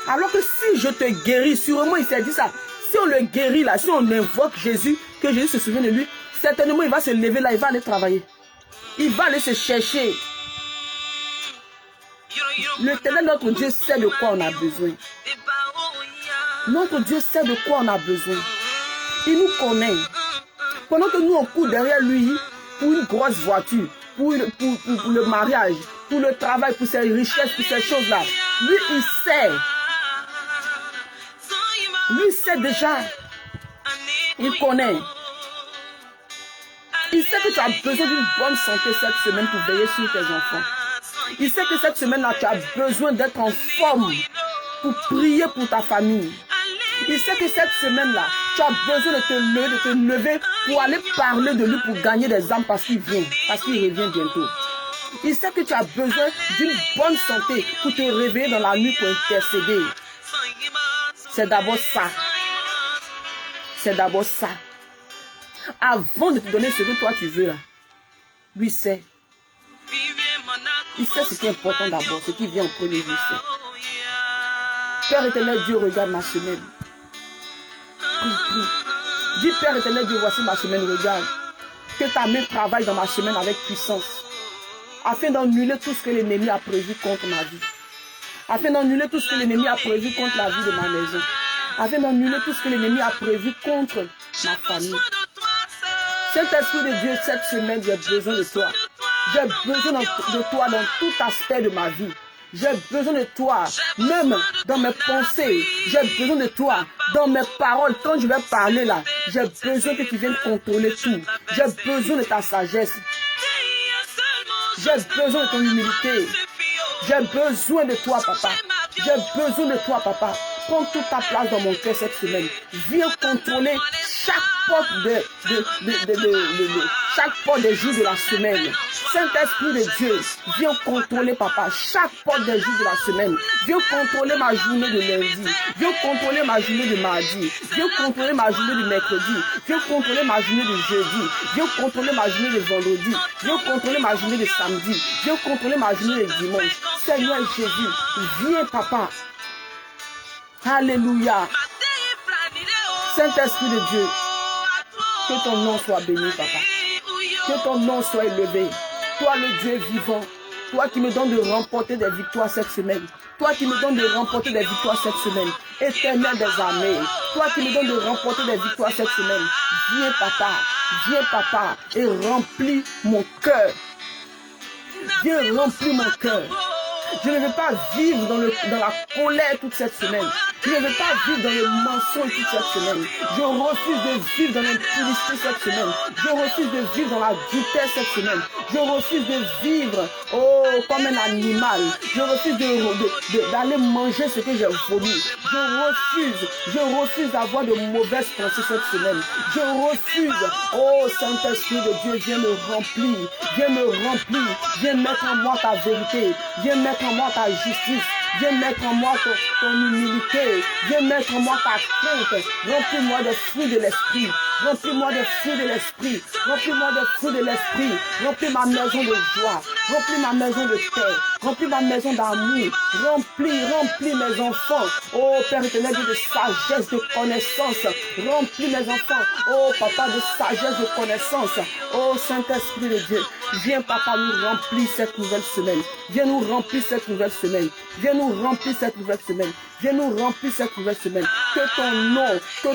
Alors que si je te guéris, sûrement il s'est dit ça. Si on le guérit là, si on invoque Jésus, que Jésus se souvient de lui, certainement il va se lever là, il va aller travailler. Il va aller se chercher. L'Éternel, notre Dieu, sait de quoi on a besoin. Notre Dieu sait de quoi on a besoin. Il nous connaît. Pendant que nous, on court derrière lui pour une grosse voiture, pour le mariage, pour le travail, pour ses richesses, pour ces choses-là. Lui, il sait. Lui sait déjà. Il connaît. Il sait que tu as besoin d'une bonne santé cette semaine pour veiller sur tes enfants. Il sait que cette semaine-là, tu as besoin d'être en forme pour prier pour ta famille. Il sait que cette semaine-là, tu as besoin de te lever pour aller parler de lui, pour gagner des âmes parce qu'il vient, parce qu'il revient bientôt. Il sait que tu as besoin d'une bonne santé pour te réveiller dans la nuit pour intercéder. C'est d'abord ça. C'est d'abord ça. Avant de te donner ce que toi tu veux, là, lui sait. Il sait ce qui est important d'abord, ce qui vient en premier, lui sait. Père éternel Dieu, regarde ma semaine. Prie, prie. Dis Père éternel Dieu, voici ma semaine, regarde. Que ta main travaille dans ma semaine avec puissance. Afin d'annuler tout ce que l'ennemi a prévu contre ma vie. Afin d'annuler tout ce que l'ennemi a prévu contre la vie de ma maison. Afin d'annuler tout ce que l'ennemi a prévu contre ma famille. Saint-Esprit de Dieu, cette semaine, j'ai besoin de toi. J'ai besoin de toi dans tout aspect de ma vie. J'ai besoin de toi, même dans mes pensées. J'ai besoin de toi dans mes paroles. Quand je vais parler là, j'ai besoin que tu viennes contrôler tout. J'ai besoin de ta sagesse. J'ai besoin de ton humilité. J'ai besoin de toi, papa. J'ai besoin de toi, papa. Prends toute ta place dans mon cœur cette semaine. Viens contrôler chaque porte chaque porte des jours de la semaine. Saint-Esprit de Dieu, viens contrôler, papa, chaque porte des jours de la semaine. Viens contrôler ma journée de lundi. Viens contrôler ma journée de mardi. Viens contrôler ma journée de mercredi. Viens contrôler ma journée de jeudi. Viens contrôler ma journée de vendredi. Viens contrôler ma journée de samedi. Viens contrôler ma journée de dimanche. Seigneur Jésus, viens, papa. Alléluia. Saint-Esprit de Dieu, que ton nom soit béni, papa. Que ton nom soit élevé. Toi, le Dieu vivant, toi qui me donnes de remporter des victoires cette semaine. Toi qui me donnes de remporter des victoires cette semaine. Éternel des armées, toi qui me donnes de remporter des victoires cette semaine. Viens, papa, et remplis mon cœur. Viens remplir mon cœur. Je ne veux pas vivre dans la colère toute cette semaine. Je ne veux pas vivre dans le mensonge toute cette semaine. Je refuse de vivre dans l'impudicité cette semaine. Je refuse de vivre dans la vitesse cette semaine. Je refuse de vivre comme un animal. Je refuse d'aller manger ce que j'ai vomi. Je refuse d'avoir de mauvaises pensées cette semaine. Je refuse. Saint-Esprit de Dieu, viens me remplir. Viens me remplir. Viens mettre en moi ta vérité. Viens mettre en moi ta justice. Viens mettre en moi ton humilité. Viens mettre en moi ta crainte. Remplis-moi des fruits de l'esprit. Remplis-moi des fruits de l'esprit. Remplis-moi des fruits de l'esprit. Remplis ma maison de joie. Remplis ma maison de paix. Remplis ma maison d'amour. Remplis mes enfants. Oh Père éternel, de sagesse, de connaissance. Remplis mes enfants. Oh Papa, de sagesse, de connaissance. Oh Saint-Esprit de Dieu. Viens Papa nous remplir cette nouvelle semaine. Viens nous remplir cette nouvelle semaine. Viens nous remplir cette nouvelle semaine. Viens nous remplir cette nouvelle semaine. Que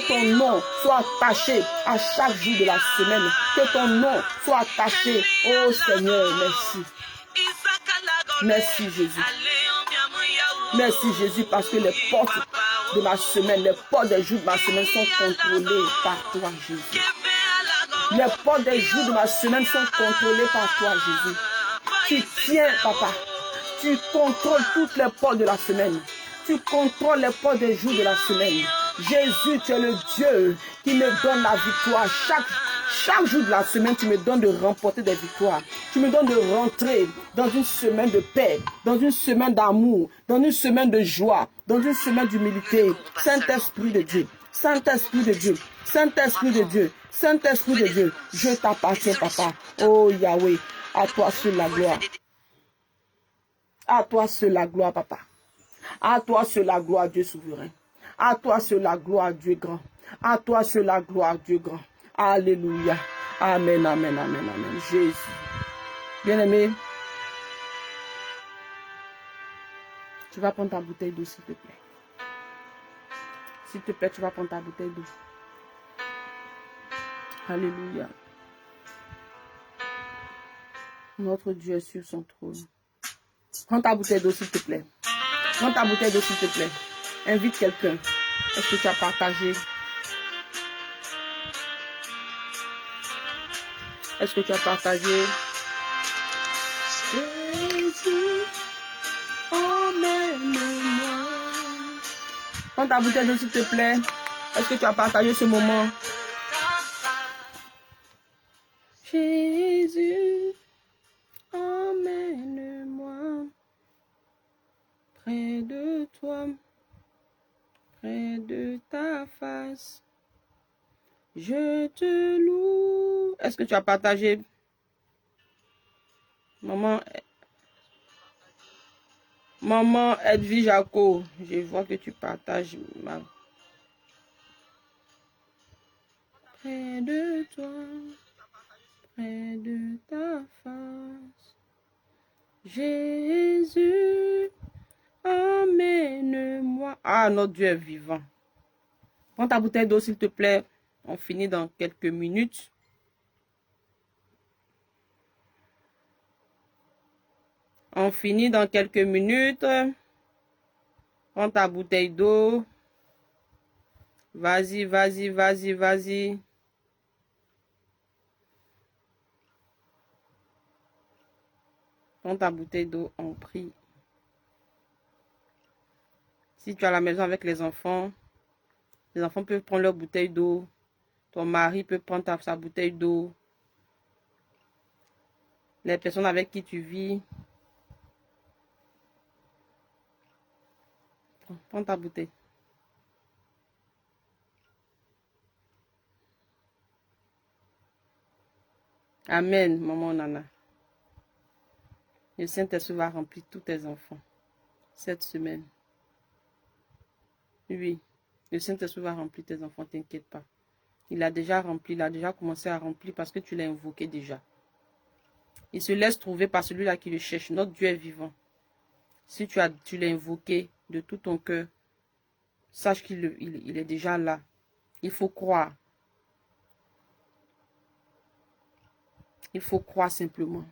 ton nom soit attaché à chaque jour de la semaine. Que ton nom soit attaché. Oh Seigneur, merci. Merci Jésus. Merci Jésus parce que les portes de ma semaine, les portes des jours de ma semaine sont contrôlées par toi Jésus. Les portes des jours de ma semaine sont contrôlées par toi Jésus. Tu tiens Papa. Tu contrôles toutes les portes de la semaine. Tu contrôles les portes des jours de la semaine. Jésus, tu es le Dieu qui me donne la victoire. Chaque jour de la semaine, tu me donnes de remporter des victoires. Tu me donnes de rentrer dans une semaine de paix, dans une semaine d'amour, dans une semaine de joie, dans une semaine d'humilité. Saint-Esprit de Dieu, Saint-Esprit de Dieu, Saint-Esprit de Dieu, Saint-Esprit de Dieu, je t'appartiens, Papa. Oh Yahweh, à toi seul la gloire. À toi seul la gloire, Papa. À toi seul la gloire, Dieu souverain. À toi seul la gloire, Dieu grand. À toi seul la gloire, Dieu grand. Alléluia. Amen, amen, amen, amen. Jésus. Bien-aimé, Tu vas prendre ta bouteille d'eau, s'il te plaît. S'il te plaît, tu vas prendre ta bouteille d'eau. Alléluia. Notre Dieu est sur son trône. Prends ta bouteille d'eau, s'il te plaît. Prends ta bouteille d'eau, s'il te plaît. Invite quelqu'un. Est-ce que tu as partagé? Est-ce que tu as partagé? Jésus, emmène-moi. Prends ta bouteille d'eau, s'il te plaît. Est-ce que tu as partagé ce moment? Jésus, emmène-moi près de toi, près de ta face. Je te loue. Est-ce que tu as partagé? Maman Edwige Jaco, je vois que tu partages. Près de toi, près de ta face. Jésus, emmène-moi. Ah, notre Dieu est vivant. Prends ta bouteille d'eau, s'il te plaît. On finit dans quelques minutes. On finit dans quelques minutes. Prends ta bouteille d'eau. Vas-y, vas-y, vas-y, vas-y. Prends ta bouteille d'eau, on prie. Si tu es à la maison avec les enfants peuvent prendre leur bouteille d'eau. Ton mari peut prendre sa bouteille d'eau. Les personnes avec qui tu vis. Prends ta bouteille. Amen, maman Nana. Le Saint-Esprit va remplir tous tes enfants cette semaine. Oui, le Saint-Esprit va remplir tes enfants, t'inquiète pas. Il a déjà rempli, il a déjà commencé à remplir parce que tu l'as invoqué déjà. Il se laisse trouver par celui-là qui le cherche. Notre Dieu est vivant. Si tu l'as invoqué de tout ton cœur, sache qu'il est déjà là. Il faut croire. Il faut croire simplement.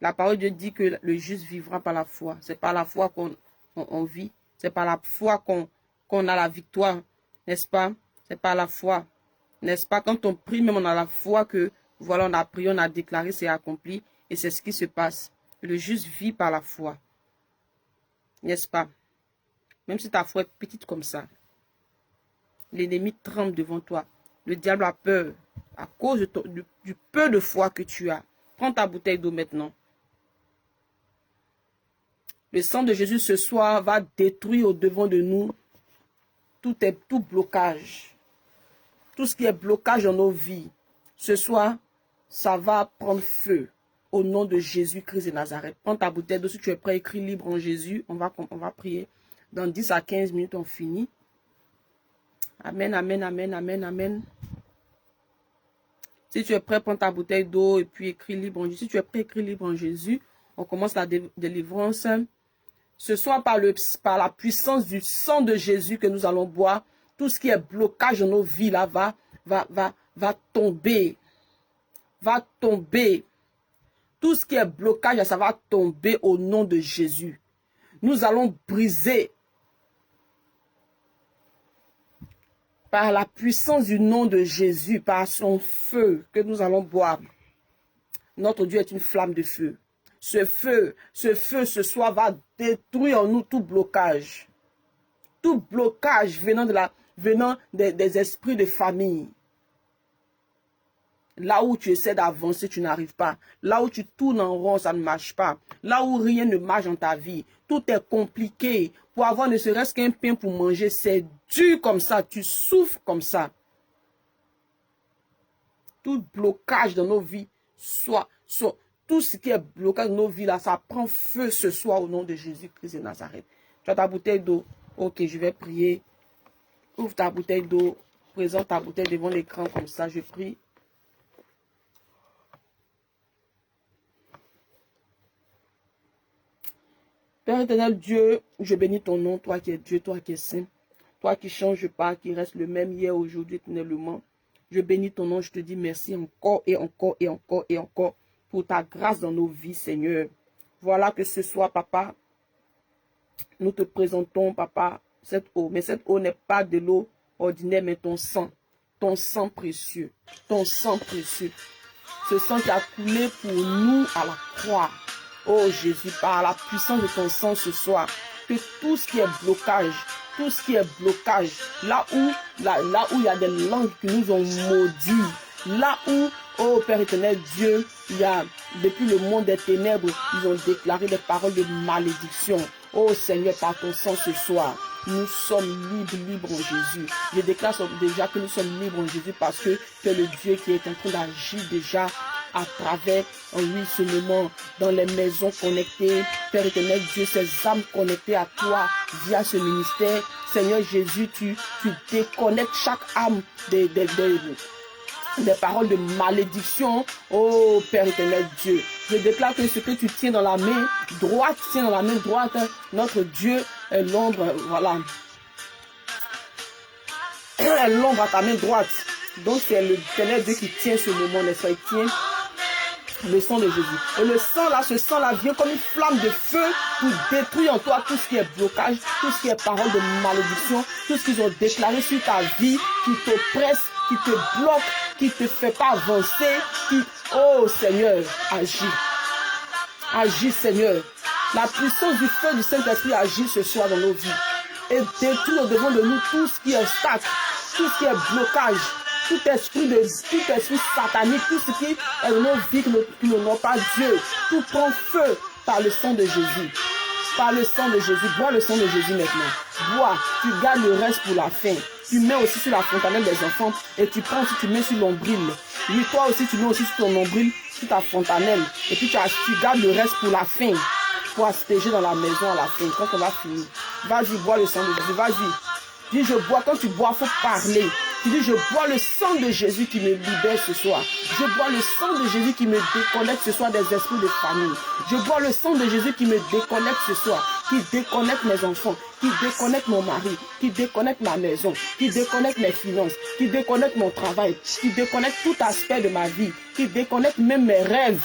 La parole de Dieu dit que le juste vivra par la foi. C'est par la foi qu'on vit. C'est par la foi qu'on a la victoire. N'est-ce pas? C'est par la foi. N'est-ce pas? Quand on prie, même on a la foi que, voilà, on a prié, on a déclaré, c'est accompli. Et c'est ce qui se passe. Le juste vit par la foi. N'est-ce pas? Même si ta foi est petite comme ça, l'ennemi tremble devant toi. Le diable a peur à cause du peu de foi que tu as. Prends ta bouteille d'eau maintenant. Le sang de Jésus ce soir va détruire au-devant de nous tout blocage. Tout ce qui est blocage dans nos vies. Ce soir, ça va prendre feu au nom de Jésus-Christ de Nazareth. Prends ta bouteille d'eau. Si tu es prêt, écris libre en Jésus. On va prier. Dans 10 à 15 minutes, on finit. Amen, amen, amen, amen, amen. Si tu es prêt, prends ta bouteille d'eau et puis écris libre en Jésus. Si tu es prêt, écris libre en Jésus. On commence la délivrance. Ce soir, par la puissance du sang de Jésus que nous allons boire, tout ce qui est blocage dans nos vies là va tomber. Va tomber. Tout ce qui est blocage, ça va tomber au nom de Jésus. Nous allons briser par la puissance du nom de Jésus, par son feu que nous allons boire. Notre Dieu est une flamme de feu. Ce feu ce soir va détruire en nous tout blocage. Tout blocage venant des esprits de famille. Là où tu essaies d'avancer, tu n'arrives pas. Là où tu tournes en rond, ça ne marche pas. Là où rien ne marche dans ta vie. Tout est compliqué. Pour avoir ne serait-ce qu'un pain pour manger, c'est dur comme ça. Tu souffres comme ça. Tout blocage dans nos vies, tout ce qui est blocage dans nos vies, là, ça prend feu ce soir au nom de Jésus-Christ de Nazareth. Tu as ta bouteille d'eau. Ok, je vais prier. Ouvre ta bouteille d'eau. Présente ta bouteille devant l'écran comme ça. Je prie. Père éternel Dieu, je bénis ton nom, toi qui es Dieu, toi qui es saint, toi qui ne changes pas, qui reste le même hier, aujourd'hui, éternellement. Je bénis ton nom, je te dis merci encore et encore et encore et encore pour ta grâce dans nos vies, Seigneur. Voilà que ce soir, Papa, nous te présentons, Papa, cette eau. Mais cette eau n'est pas de l'eau ordinaire, mais ton sang précieux, ton sang précieux. Ce sang qui a coulé pour nous à la croix. Oh Jésus, par la puissance de ton sang ce soir, que tout ce qui est blocage, là où il y a des langues qui nous ont maudits, là où, oh Père éternel Dieu, il y a, depuis le monde des ténèbres, ils ont déclaré des paroles de malédiction. Oh Seigneur, par ton sang ce soir, nous sommes libres en Jésus. Je déclare déjà que nous sommes libres en Jésus parce que tu es le Dieu qui est en train d'agir déjà à travers, oui, ce moment, dans les maisons connectées. Père éternel Dieu, ces âmes connectées à toi via ce ministère. Seigneur Jésus, tu déconnectes chaque âme des paroles de malédiction. Oh Père éternel Dieu, je déclare que ce que tu tiens dans la main droite, notre Dieu est l'ombre, voilà. Est l'ombre à ta main droite. Donc c'est le éternel Dieu qui tient ce moment, n'est-ce pas? Il tient le sang de Jésus. Et le sang là, ce sang là vient comme une flamme de feu pour détruire en toi tout ce qui est blocage, tout ce qui est parole de malédiction, tout ce qu'ils ont déclaré sur ta vie, qui t'oppresse, qui te bloque, qui te fait pas avancer, oh Seigneur, agis. Agis Seigneur. La puissance du feu du Saint-Esprit agit ce soir dans nos vies. Et détruit au devant de nous tout ce qui est obstacle, tout ce qui est blocage, tout esprit satanique, tout ce qui est dans nos vies qui n'ont pas Dieu. Tout prend feu par le sang de Jésus. Par le sang de Jésus. Bois le sang de Jésus maintenant. Bois. Tu gardes le reste pour la fin. Tu mets aussi sur la fontanelle des enfants et tu prends aussi, tu mets sur l'ombril. Oui, toi aussi, tu mets aussi sur ton nombril, sur ta fontanelle. Et puis tu gardes le reste pour la fin. Pour asperger dans la maison à la fin, quand on va finir. Vas-y, bois le sang de Jésus. Vas-y. Dis, je bois. Quand tu bois, il faut parler. Tu dis, je bois le sang de Jésus qui me libère ce soir. Je bois le sang de Jésus qui me déconnecte ce soir des esprits de famille. Je bois le sang de Jésus qui me déconnecte ce soir, qui déconnecte mes enfants, qui déconnecte mon mari, qui déconnecte ma maison, qui déconnecte mes finances, qui déconnecte mon travail, qui déconnecte tout aspect de ma vie, qui déconnecte même mes rêves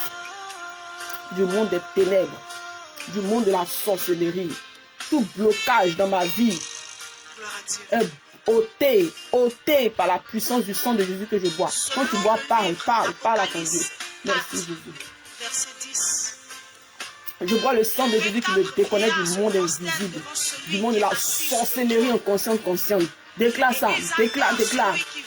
du monde des ténèbres, du monde de la sorcellerie. Tout blocage dans ma vie est ôté par la puissance du sang de Jésus que je bois. Quand tu bois, parle à ton Dieu. Merci Jésus. Verset 10. Je bois le sang de Jésus qui me déconnecte du monde invisible, du monde de la sorcellerie inconsciente. Déclare ça, déclare.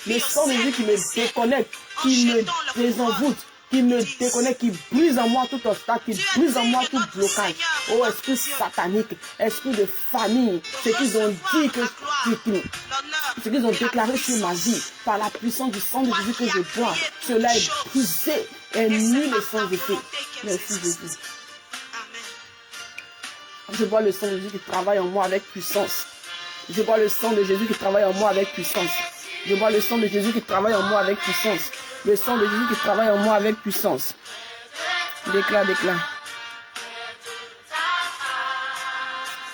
Le sang de Jésus qui me déconnecte, qui me désenvoûte, qui me déconnecte, qui brise en moi tout obstacle, qui brise en moi tout blocage. Oh, esprit satanique, esprit de famille, ce qu'ils ont dit, ce qu'ils ont déclaré sur ma vie, par la puissance du sang de Jésus que je bois, cela est brisé et nul est sans effet. Merci Jésus. Je bois le sang de Jésus qui travaille en moi avec puissance. Je bois le sang de Jésus qui travaille en moi avec puissance. Je bois le sang de Jésus qui travaille en moi avec puissance. Le sang de Jésus qui travaille en moi avec puissance. Déclare.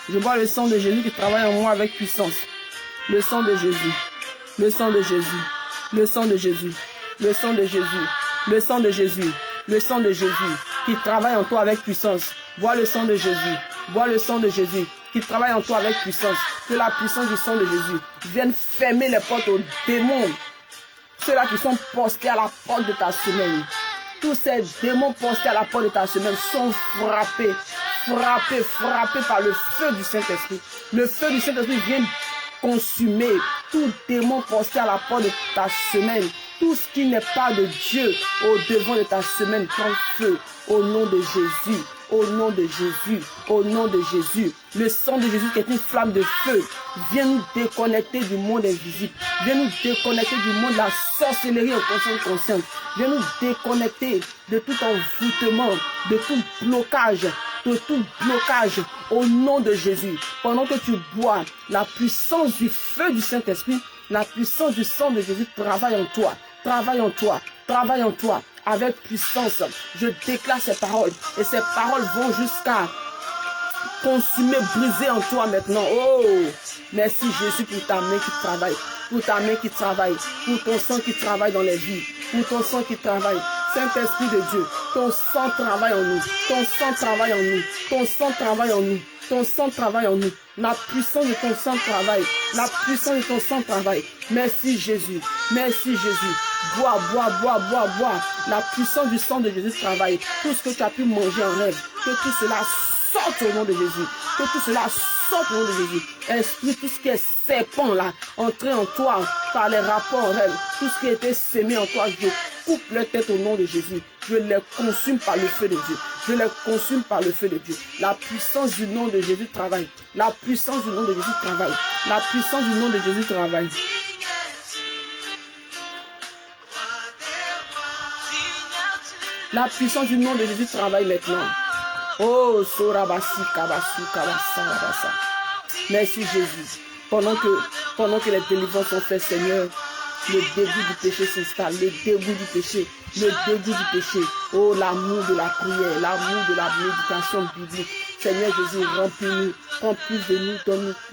Je bois le sang de Jésus qui travaille en moi avec puissance. Le sang de Jésus. Le sang de Jésus. Le sang de Jésus. Le sang de Jésus. Le sang de Jésus. Le sang de Jésus qui travaille en toi avec puissance. Bois le sang de Jésus. Bois le sang de Jésus qui travaille en toi avec puissance. Que la puissance du sang de Jésus vienne fermer les portes aux démons. Ceux-là qui sont postés à la porte de ta semaine. Tous ces démons postés à la porte de ta semaine sont frappés par le feu du Saint-Esprit. Le feu du Saint-Esprit vient consumer tout démon posté à la porte de ta semaine. Tout ce qui n'est pas de Dieu au devant de ta semaine prend feu au nom de Jésus. Au nom de Jésus, au nom de Jésus, le sang de Jésus qui est une flamme de feu, viens nous déconnecter du monde invisible, viens nous déconnecter du monde de la sorcellerie inconsciente, viens nous déconnecter de tout envoûtement, de tout blocage, au nom de Jésus. Pendant que tu bois, la puissance du feu du Saint-Esprit, la puissance du sang de Jésus travaille en toi. Avec puissance, je déclare ces paroles et ces paroles vont jusqu'à consumé, brisé en toi maintenant. Oh, merci Jésus pour ta main qui travaille, pour ta main qui travaille, pour ton sang qui travaille dans les vies, pour ton sang qui travaille. Saint-Esprit de Dieu, ton sang travaille en nous, ton sang travaille en nous, ton sang travaille en nous, ton sang travaille en nous. La puissance de ton sang travaille, la puissance de ton sang travaille. Merci Jésus, merci Jésus. Bois, bois, bois, bois, bois. La puissance du sang de Jésus travaille. Tout ce que tu as pu manger en rêve, que tout cela sorte au nom de Jésus. Que tout cela sorte au nom de Jésus. Esprit, tout ce qui est serpent là, entré en toi par les rapports en rêve, tout ce qui a été sémé en toi, je coupe leur tête au nom de Jésus. Je les consume par le feu de Dieu. Je les consume par le feu de Dieu. La puissance du nom de Jésus travaille. La puissance du nom de Jésus travaille. La puissance du nom de Jésus travaille. La puissance du nom de Jésus travaille maintenant. Oh, Sorabasi, Kabasu, Kabasa, Rabasa. Merci Jésus. Pendant que les délivrances sont faites, Seigneur, le dégoût du péché s'installe, le dégoût du péché, le dégoût du péché. Oh, l'amour de la prière, l'amour de la méditation biblique. Seigneur Jésus, remplis-nous, prends plus de nous,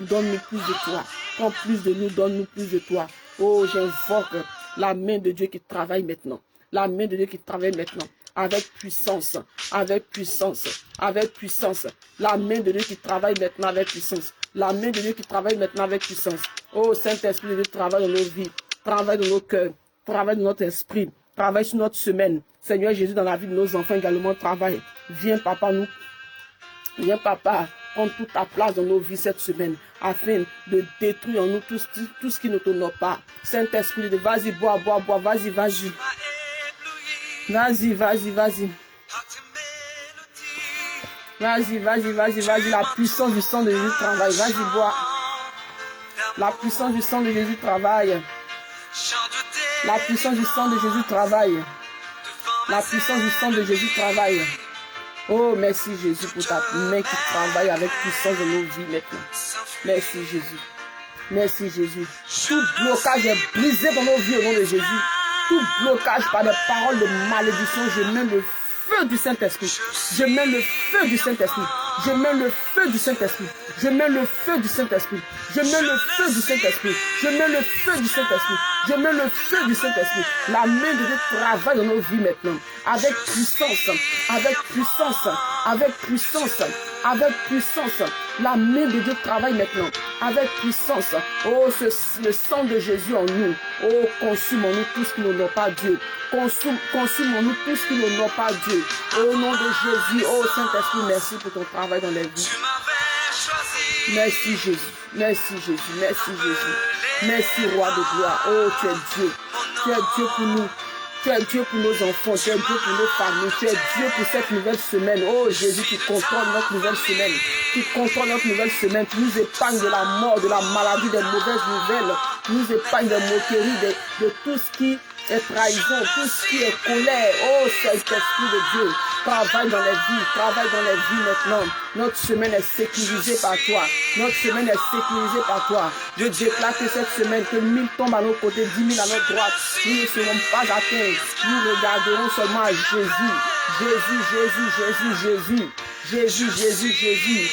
donne-nous plus de toi. Prends plus de nous, donne-nous plus de toi. Oh, j'invoque la main de Dieu qui travaille maintenant. La main de Dieu qui travaille maintenant. Avec puissance, avec puissance, avec puissance. La main de Dieu qui travaille maintenant avec puissance. La main de Dieu qui travaille maintenant avec puissance. Oh, Saint-Esprit de Dieu, travaille dans nos vies, travaille dans nos cœurs, travaille dans notre esprit, travaille sur notre semaine. Seigneur Jésus, dans la vie de nos enfants également, travaille. Viens, Papa, viens, Papa, prendre toute ta place dans nos vies cette semaine, afin de détruire en nous tout ce qui ne t'honore pas. Saint-Esprit de Dieu, vas-y, bois, bois, bois, vas-y, vas-y. Vas-y, vas-y, vas-y. Vas-y, vas-y, vas-y, vas-y. La puissance du sang de Jésus travaille. Vas-y, bois. La puissance du sang de Jésus travaille. La puissance du sang de Jésus travaille. La puissance du sang de Jésus travaille. Oh, merci Jésus pour ta main qui travaille avec puissance dans nos vies maintenant. Merci Jésus. Merci Jésus. Tout blocage est brisé dans nos vies au nom de Jésus. Tout blocage par des paroles de malédiction, je mets le feu du Saint-Esprit. Je mets le feu du Saint-Esprit. Je mets le feu du Saint-Esprit. Je mets le feu du Saint-Esprit. Je mets le feu du Saint-Esprit. Je mets le feu du Saint-Esprit. Je mets le feu du Saint-Esprit. La main de Dieu travaille dans nos vies maintenant. Avec puissance. Avec puissance. Avec puissance. Avec puissance. La main de Dieu travaille maintenant. Avec puissance. Oh, le sang de Jésus en nous. Oh, consume-nous tout ce qui n'honore pas Dieu. Consume-nous tout ce qui n'honore pas Dieu. Au nom de Jésus. Oh, Saint-Esprit, merci pour ton travail dans les vies. Merci Jésus. Merci Jésus. Merci Jésus. Merci Roi de gloire. Oh, tu es Dieu. Tu es Dieu pour nous. Tu es Dieu pour nos enfants, tu es Dieu pour nos familles, tu es Dieu pour cette nouvelle semaine. Oh Jésus, qui contrôle notre nouvelle semaine, qui contrôle notre nouvelle semaine, tu nous épargnes de la mort, de la maladie, des mauvaises nouvelles, tu nous épargnes des moqueries, de tout ce qui est trahison, tout ce qui est colère. Oh Saint-Esprit de Dieu, travaille dans les vies maintenant. Notre semaine est sécurisée par toi. Notre semaine est sécurisée par toi. Je déclare que cette semaine, que 1000 tombent à nos côtés, 10 000 à notre droite. Nous ne serons pas atteints. Nous regarderons seulement à Jésus. Jésus, Jésus, Jésus, Jésus. Jésus, Jésus, Jésus.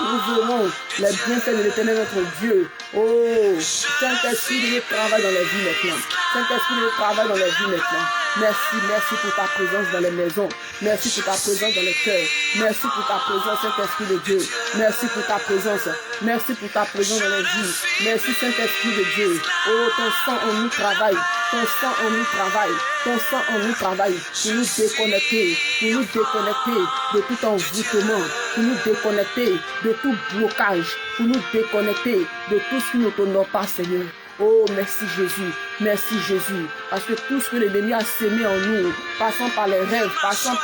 Nous verrons les bienfaits de l'Éternel notre Dieu. Oh, Saint-Esprit de Dieu travaille dans les vies maintenant. Saint-Esprit de Dieu travaille dans les vies maintenant. Merci, merci pour ta présence dans les maisons. Merci pour ta présence dans les cœurs. Merci pour ta présence, Saint-Esprit de Dieu. Merci pour ta présence. Merci pour ta présence dans les vies. Merci, Saint-Esprit de Dieu. Oh, ton sang en nous travaille. Ton sang en nous travaille. Ton sang en nous travaille. Pour nous déconnecter. Pour nous déconnecter de tout envoûtement. Pour nous déconnecter de tout blocage. Pour nous déconnecter de tout ce qui ne t'honore pas, Seigneur. Oh, merci Jésus, merci Jésus, parce que tout ce que l'ennemi a sémé en nous, passant par les rêves, passant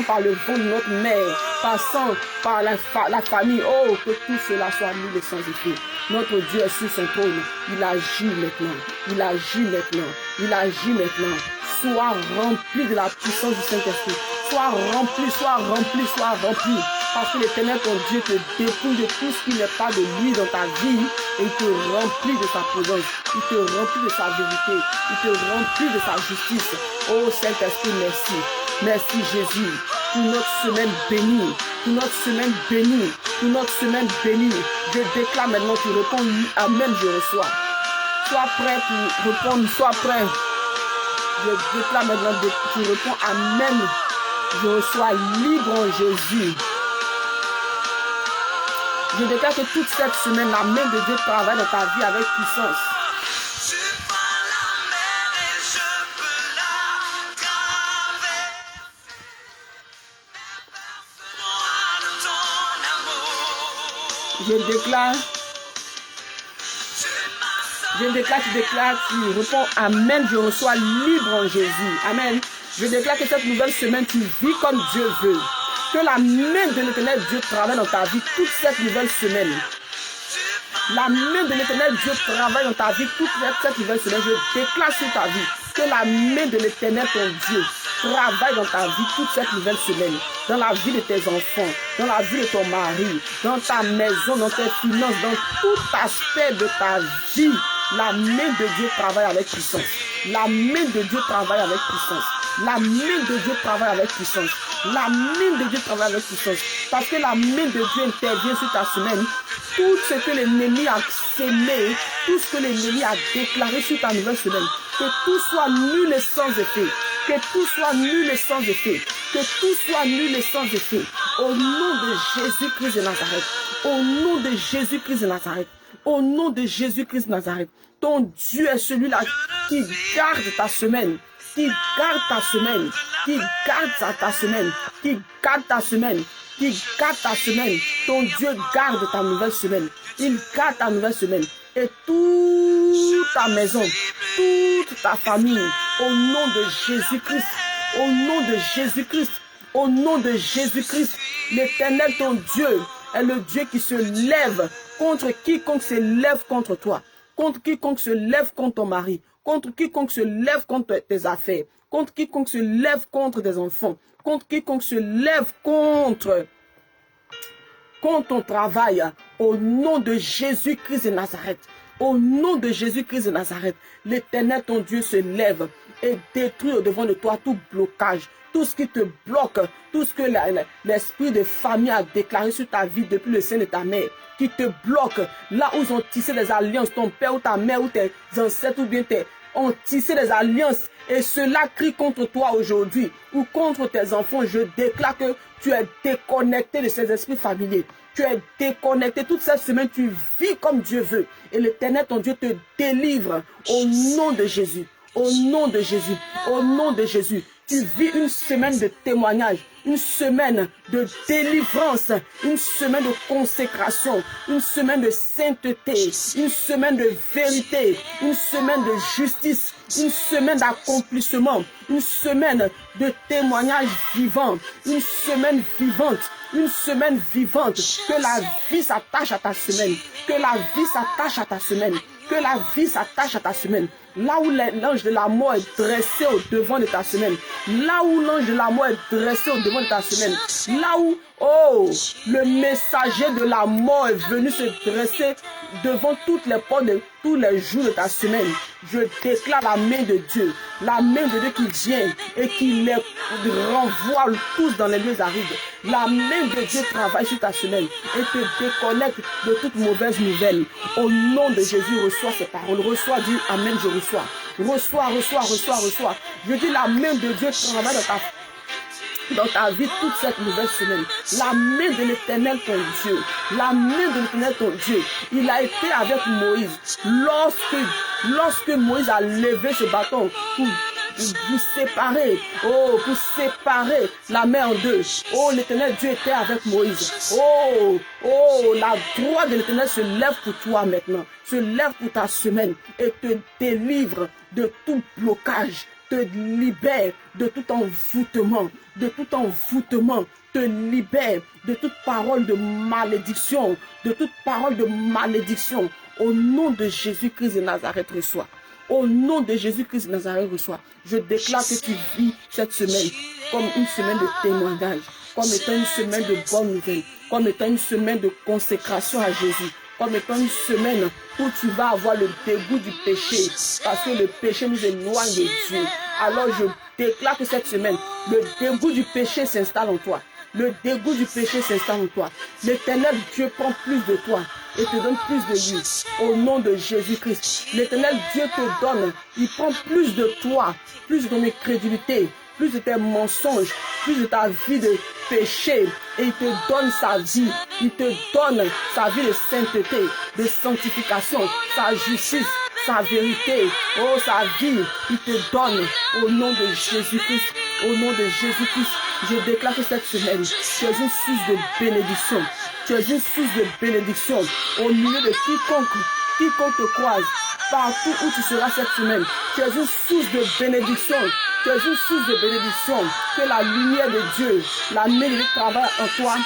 par le vent de notre mère, passant par la famille, oh, que tout cela soit nul et sans effet. Notre Dieu est sur son trône, il agit maintenant, il agit maintenant, il agit maintenant. Sois rempli de la puissance du Saint-Esprit, sois rempli, sois rempli, sois rempli. Parce que l'Éternel, ton Dieu, te dépouille de tout ce qui n'est pas de lui dans ta vie et il te remplit de sa présence, il te remplit de sa vérité, il te remplit de sa justice. Oh Saint-Esprit, merci. Merci Jésus pour notre semaine bénie, pour notre semaine bénie, pour notre semaine bénie. Je déclare maintenant, tu réponds, amen, je reçois. Sois prêt pour répondre, sois prêt. Je déclare maintenant, tu réponds, amen, je reçois, libre en Jésus. Je déclare que toute cette semaine, la main de Dieu travaille dans ta vie avec puissance. Je déclare, tu déclares, tu réponds, amen, je reçois libre en Jésus. Amen. Je déclare que cette nouvelle semaine, tu vis comme Dieu veut. Que la main de l'Éternel Dieu travaille dans ta vie toute cette nouvelle semaine. La main de l'Éternel Dieu travaille dans ta vie toute cette nouvelle semaine. Je déclare sur ta vie que la main de l'Éternel, ton Dieu, travaille dans ta vie toute cette nouvelle semaine. Dans la vie de tes enfants, dans la vie de ton mari, dans ta maison, dans tes finances, dans tout aspect de ta vie. La main de Dieu travaille avec puissance. La main de Dieu travaille avec puissance. La main de Dieu travaille avec puissance. La main de Dieu travaille avec puissance. Parce que la main de Dieu intervient sur ta semaine. Tout ce que l'ennemi a sémé, tout ce que l'ennemi a déclaré sur ta nouvelle semaine, que tout soit nul et sans effet. Que tout soit nul et sans effet. Que tout soit nul et sans effet. Au nom de Jésus-Christ de Nazareth. Au nom de Jésus-Christ de Nazareth. Au nom de Jésus-Christ de Nazareth. Ton Dieu est celui-là qui garde ta semaine. Qui garde ta semaine. Qui garde ta semaine. Qui garde ta semaine. Qui garde ta semaine. Ton Dieu garde ta nouvelle semaine. Il garde ta nouvelle semaine. Et toute ta maison, toute ta famille, au nom de Jésus-Christ, au nom de Jésus-Christ, au nom de Jésus-Christ, l'Éternel, ton Dieu, est le Dieu qui se lève contre quiconque se lève contre toi, contre quiconque se lève contre ton mari, contre quiconque se lève contre tes affaires, contre quiconque se lève contre tes enfants, contre quiconque se lève contre ton travail, au nom de Jésus-Christ de Nazareth. Au nom de Jésus-Christ de Nazareth, l'Éternel, ton Dieu, se lève et détruit au-devant de toi tout blocage, tout ce qui te bloque, tout ce que l'esprit de famille a déclaré sur ta vie depuis le sein de ta mère, qui te bloque, là où ils ont tissé des alliances, ton père ou ta mère ou tes ancêtres ou bien ont tissé des alliances et cela crie contre toi aujourd'hui ou contre tes enfants. Je déclare que tu es déconnecté de ces esprits familiers. Tu es déconnecté. Toute cette semaine, tu vis comme Dieu veut. Et l'Éternel, ton Dieu, te délivre au nom de Jésus. Au nom de Jésus. Au nom de Jésus. Tu vis une semaine de témoignage, une semaine de délivrance, une semaine de consécration, une semaine de sainteté, une semaine de vérité, une semaine de justice, une semaine d'accomplissement, une semaine de témoignage vivant, une semaine vivante. Une semaine vivante, que la vie s'attache à ta semaine, que la vie s'attache à ta semaine, que la vie s'attache à ta semaine. Là où l'ange de la mort est dressé au devant de ta semaine, là où l'ange de la mort est dressé au devant de ta semaine, là où, oh, le messager de la mort est venu se dresser devant toutes les portes de tous les jours de ta semaine, je déclare la main de Dieu qui vient et qui les renvoie tous dans les lieux arides. La main de Dieu travaille sur ta semaine et te déconnecte de toute mauvaise nouvelle. Au nom de Jésus, reçois ces paroles. Reçois, dis amen, je reçois. Reçois. Je dis la main de Dieu travaille dans ta vie toute cette nouvelle semaine. La main de l'Éternel, ton Dieu. La main de l'Éternel, ton Dieu. Il a été avec Moïse. Lorsque Moïse a levé ce bâton pour séparer, pour séparer la mer en deux. Oh, l'Éternel Dieu était avec Moïse. Oh, la droite de l'Éternel se lève pour toi maintenant. Se lève pour ta semaine et te délivre de tout blocage. Te libère de tout envoûtement, te libère de toute parole de malédiction, au nom de Jésus-Christ de Nazareth, reçois. Au nom de Jésus-Christ de Nazareth, reçois. Je déclare que tu vis cette semaine comme une semaine de témoignage, comme étant une semaine de bonnes nouvelles, comme étant une semaine de consécration à Jésus, comme étant une semaine où tu vas avoir le dégoût du péché, parce que le péché nous éloigne de Dieu. Alors je déclare que cette semaine, le dégoût du péché s'installe en toi. Le dégoût du péché s'installe en toi. L'Éternel Dieu prend plus de toi et te donne plus de lui. Au nom de Jésus-Christ. L'Éternel Dieu te donne. Il prend plus de toi, plus de ton incrédulité, plus de tes mensonges, plus de ta vie de péché. Et il te donne sa vie. Il te donne sa vie de sainteté, de sanctification, sa justice, sa vérité. Oh, sa vie, il te donne au nom de Jésus-Christ. Au nom de Jésus-Christ, je déclare que cette semaine, tu es une source de bénédiction. Tu es une source de bénédiction au milieu de quiconque te croise. Partout où tu seras cette semaine, tu es une source de bénédiction. Tu es une source de bénédiction. Que la lumière de Dieu, la main de Dieu travaille en toi,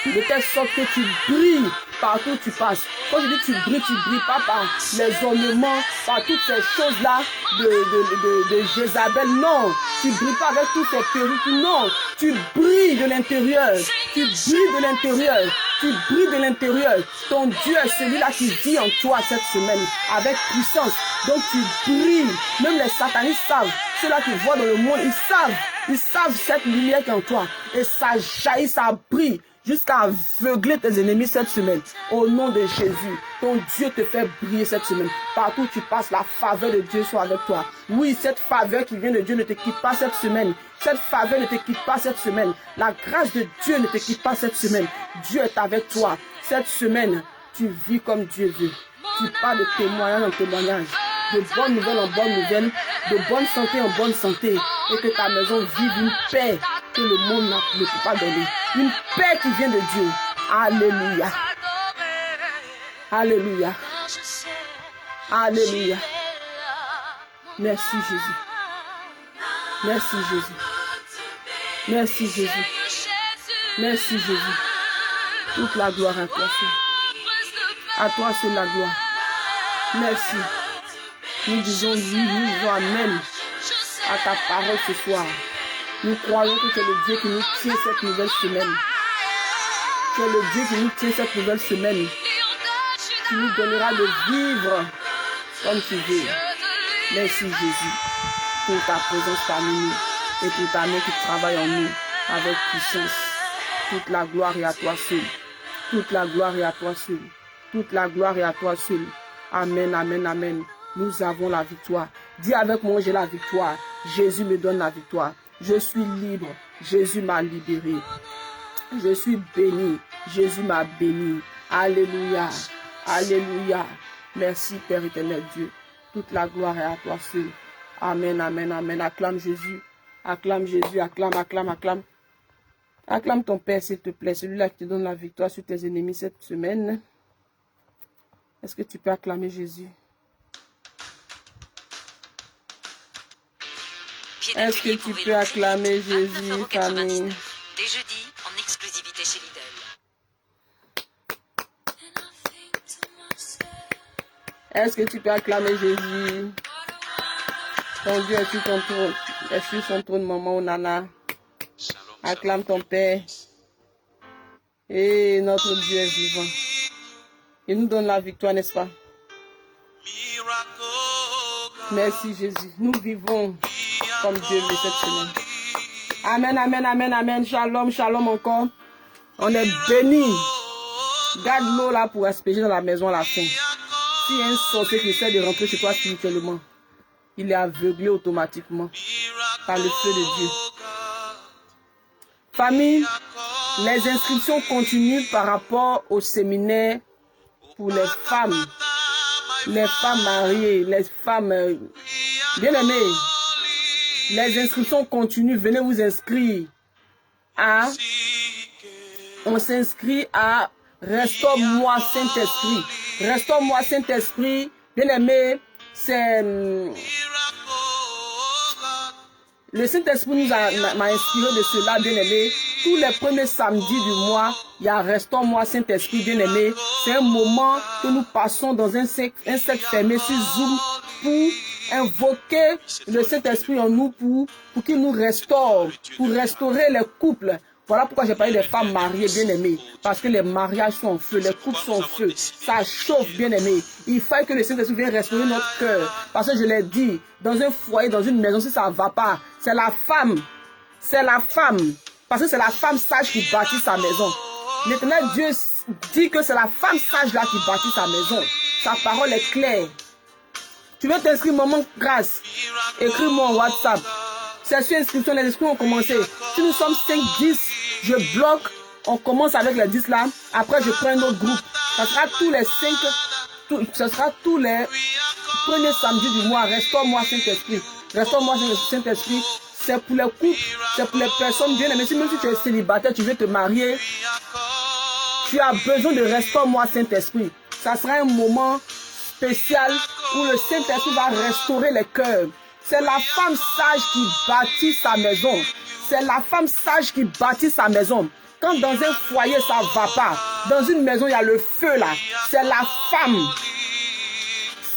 de telle sorte que tu brilles partout où tu passes. Quand je dis tu brilles pas par les ornements, par toutes ces choses-là de Jézabel. Non, tu brilles pas avec toutes ces perruques. Non, tu brilles de l'intérieur. Tu brilles de l'intérieur. Tu brilles de l'intérieur. Ton Dieu est celui-là qui vit en toi cette semaine avec puissance. Donc tu brilles. Même les satanistes savent. Ceux-là qui voient dans le monde, ils savent cette lumière qui est en toi. Et ça jaillit, ça brille jusqu'à aveugler tes ennemis cette semaine. Au nom de Jésus, ton Dieu te fait briller cette semaine. Partout où tu passes, la faveur de Dieu soit avec toi. Oui, cette faveur qui vient de Dieu ne te quitte pas cette semaine. Cette faveur ne te quitte pas cette semaine. La grâce de Dieu ne te quitte pas cette semaine. Dieu est avec toi. Cette semaine, tu vis comme Dieu veut. Tu parles de témoignage en témoignage. De bonnes nouvelles en bonnes nouvelles. De bonne santé en bonne santé. Et que ta maison vive une paix que le monde ne peut pas donner. Une paix qui vient de Dieu. Alléluia. Alléluia. Alléluia. Merci Jésus. Merci Jésus. Merci Jésus. Merci Jésus. Toute la gloire à toi seul. À toi seul la gloire. Merci. Nous disons oui, nous disons amen à ta parole ce soir. Nous croyons que tu es le Dieu qui nous tient cette nouvelle semaine. Tu es le Dieu qui nous tient cette nouvelle semaine. Tu nous donneras de vivre comme tu veux. Merci Jésus pour ta présence parmi nous et pour ta main qui travaille en nous avec puissance. Toute la gloire est à toi seul. Toute la gloire est à toi seul. Toute la gloire est à toi seul. Amen, amen, amen. Nous avons la victoire. Dis avec moi, j'ai la victoire. Jésus me donne la victoire. Je suis libre. Jésus m'a libéré. Je suis béni. Jésus m'a béni. Alléluia. Alléluia. Merci Père éternel Dieu. Toute la gloire est à toi seul. Amen, amen, amen. Acclame Jésus. Acclame Jésus. Acclame, acclame, acclame. Acclame ton Père s'il te plaît. Celui-là qui te donne la victoire sur tes ennemis cette semaine. Est-ce que tu peux acclamer Jésus? Est-ce que tu peux acclamer Jésus, famille? Dès jeudi, en exclusivité chez Lidl. Est-ce que tu peux acclamer Jésus? Ton Dieu est sur ton trône. Est sur son trône, maman ou nana. Acclame ton Père. Et notre Dieu est vivant. Il nous donne la victoire, n'est-ce pas? Merci Jésus. Nous vivons comme Dieu veut cette semaine. Amen, amen, amen, amen. Shalom, shalom encore. On est bénis. Garde-nous là pour asperger dans la maison à la fin. Si un sorcier qui essaie de rentrer chez toi spirituellement, il est aveuglé automatiquement par le feu de Dieu. Famille, les inscriptions continuent par rapport au séminaire pour les femmes mariées, les femmes bien-aimées. Les inscriptions continuent. Venez vous inscrire on s'inscrit à Restaure-moi Saint-Esprit. Restaure-moi Saint-Esprit. Bien-aimé, c'est le Saint-Esprit m'a inspiré de cela, bien-aimé. Tous les premiers samedis du mois, il y a Restaure-moi Saint-Esprit, bien-aimé. C'est un moment que nous passons dans un cercle fermé sur Zoom pour invoquer le Saint-Esprit en nous pour qu'il nous restaure, pour restaurer les couples. Voilà pourquoi j'ai parlé des femmes mariées, bien-aimées. Parce que les mariages sont en feu, les couples sont en feu. Ça chauffe, bien-aimés. Il faut que le Saint-Esprit vienne restaurer notre cœur. Parce que je l'ai dit, dans un foyer, dans une maison, si ça ne va pas, c'est la femme. C'est la femme Parce que c'est la femme sage qui bâtit sa maison. L'Éternel Dieu dit que c'est la femme sage là qui bâtit sa maison. Sa parole est claire. Tu veux t'inscrire, maman grâce? Écris-moi en WhatsApp. C'est sur inscription, les inscriptions ont commencé. Si nous sommes 5, 10, je bloque. On commence avec les 10 là. Après, je prends un autre groupe. Ça sera tous les 5, ça sera tous les premiers samedis du mois. Restaure-moi Saint-Esprit. Restaure-moi Saint-Esprit. C'est pour les couples, c'est pour les personnes bien aimées. Même si tu es célibataire, tu veux te marier, tu as besoin de restaure-moi Saint-Esprit. Ça sera un moment spécial où le Saint-Esprit va restaurer les cœurs. C'est la femme sage qui bâtit sa maison. C'est la femme sage qui bâtit sa maison. Quand dans un foyer, ça ne va pas. Dans une maison, il y a le feu là. C'est la femme.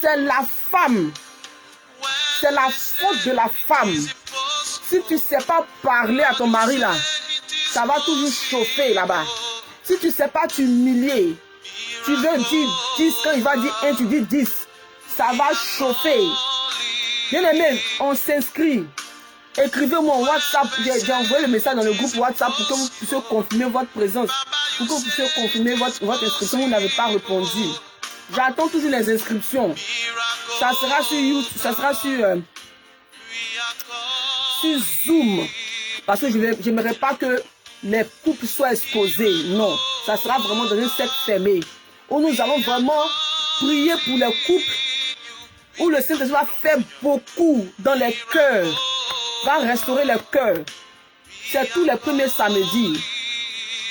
C'est la femme. C'est la faute de la femme. Si tu ne sais pas parler à ton mari là, ça va toujours chauffer là-bas. Si tu ne sais pas t'humilier, tu veux dire 10, quand il va dire 1, tu dis 10. Ça va chauffer. Bien aimé, on s'inscrit. Écrivez-moi en WhatsApp. J'ai envoyé le message dans le groupe WhatsApp pour que vous puissiez confirmer votre présence. Pour que vous puissiez confirmer votre inscription. Vous n'avez pas répondu. J'attends toujours les inscriptions. Ça sera sur YouTube. Ça sera sur Zoom. Parce que je n'aimerais pas que les couples soient exposés. Non. Ça sera vraiment dans une secte fermée. Où nous allons vraiment prier pour les couples. Où le Saint-Esprit va faire beaucoup dans les cœurs. Va restaurer les cœurs. C'est tous les premiers samedis.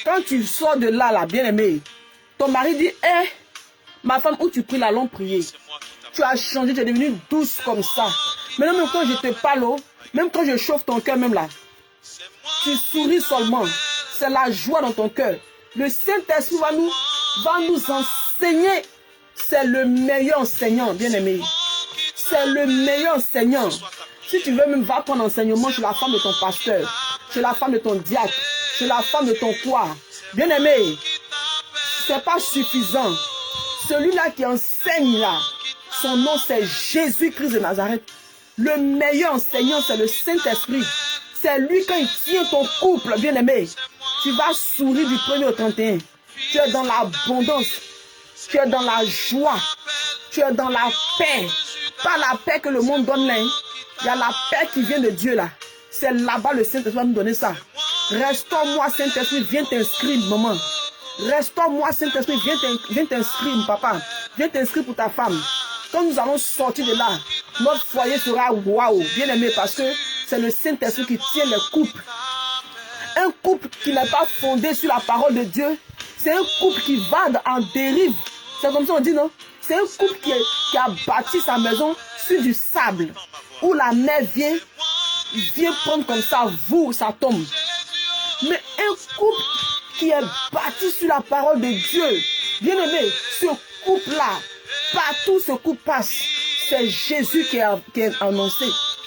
Quand tu sors de là, bien-aimé, ton mari dit, hé, ma femme, où tu pries la longue prière. Tu as changé, tu es devenue douce comme ça. Maintenant, même quand je te parle, même quand je chauffe ton cœur, même là, tu souris seulement. C'est la joie dans ton cœur. Le Saint-Esprit va nous enseigner. C'est le meilleur enseignant, bien-aimé. C'est le meilleur enseignant. Si tu veux même va prendre enseignement chez la femme de ton pasteur, chez la femme de ton diacre, chez la femme de ton quoi. Bien-aimé, c'est pas suffisant. Celui-là qui enseigne là, son nom c'est Jésus-Christ de Nazareth. Le meilleur enseignant, c'est le Saint-Esprit. C'est lui quand il tient ton couple, bien-aimé. Tu vas sourire du 1er au 31. Tu es dans l'abondance. Tu es dans la joie. Tu es dans la paix. Pas la paix que le monde donne là. Il y a la paix qui vient de Dieu là. C'est là-bas le Saint-Esprit va nous donner ça. Restaure-moi Saint-Esprit, viens t'inscrire maman. Restaure-moi Saint-Esprit, viens t'inscrire papa. Viens t'inscrire pour ta femme. Quand nous allons sortir de là, notre foyer sera waouh, bien aimé, parce que c'est le Saint-Esprit qui tient les couples. Un couple qui n'est pas fondé sur la parole de Dieu, c'est un couple qui va en dérive. C'est comme ça on dit non? C'est un couple qui a bâti sa maison sur du sable, où la mer vient prendre comme ça, ça tombe. Mais un couple qui est bâti sur la parole de Dieu, bien aimé, ce couple-là, partout ce couple passe, c'est Jésus qui est annoncé,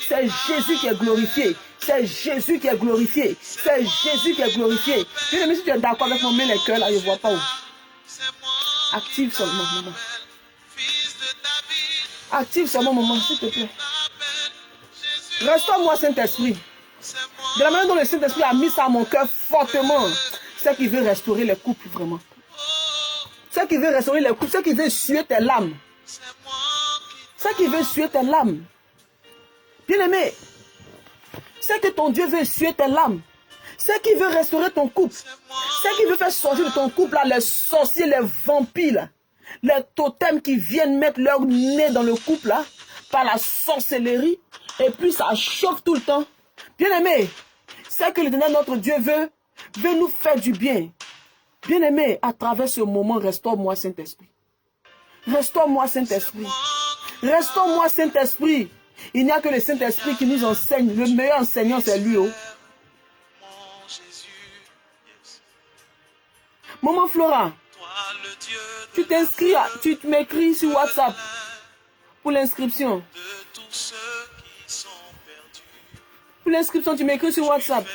c'est Jésus qui est glorifié, c'est Jésus qui est glorifié, c'est Jésus qui est glorifié. Bien aimé, si tu es d'accord avec moi, mets les cœurs là, je ne vois pas où. Active seulement, maman. Active seulement, maman, s'il te plaît. Restaure-moi Saint-Esprit. De la manière dont le Saint-Esprit a mis ça à mon cœur fortement, c'est qu'il veut restaurer les couples vraiment. C'est qu'il veut restaurer les couples, c'est qu'il veut suer tes larmes. C'est qu'il veut suer tes larmes. Bien aimé, c'est que ton Dieu veut suer tes larmes. C'est qu'il veut restaurer ton couple. C'est qu'il veut faire sortir de ton couple là, les sorciers, les vampires, là, les totems qui viennent mettre leur nez dans le couple là, par la sorcellerie. Et puis ça chauffe tout le temps. Bien aimé, c'est que l'Éternel notre Dieu veut nous faire du bien. Bien aimé, à travers ce moment, restaure-moi Saint-Esprit. Restaure-moi Saint-Esprit. Restaure-moi Saint-Esprit. Il n'y a que le Saint-Esprit qui nous enseigne. Le meilleur enseignant, c'est lui. Oh. Maman Flora, tu t'inscris, tu m'écris sur WhatsApp pour l'inscription. Pour l'inscription, tu m'écris sur WhatsApp.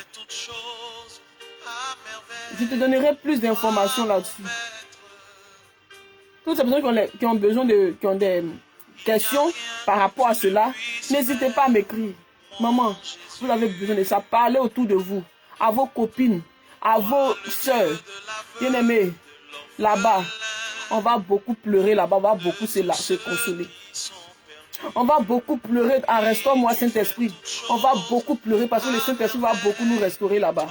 Je te donnerai plus d'informations là-dessus. Toutes ces personnes qui ont besoin qui ont des questions par rapport à cela, n'hésitez pas à m'écrire. Maman, vous avez besoin de ça. Parlez autour de vous. à vos copines, à vos soeurs. Bien-aimés, là-bas, on va beaucoup pleurer là-bas, on va beaucoup se consoler. On va beaucoup pleurer en restaure-moi Saint-Esprit. On va beaucoup pleurer parce que le Saint-Esprit va beaucoup nous restaurer là-bas.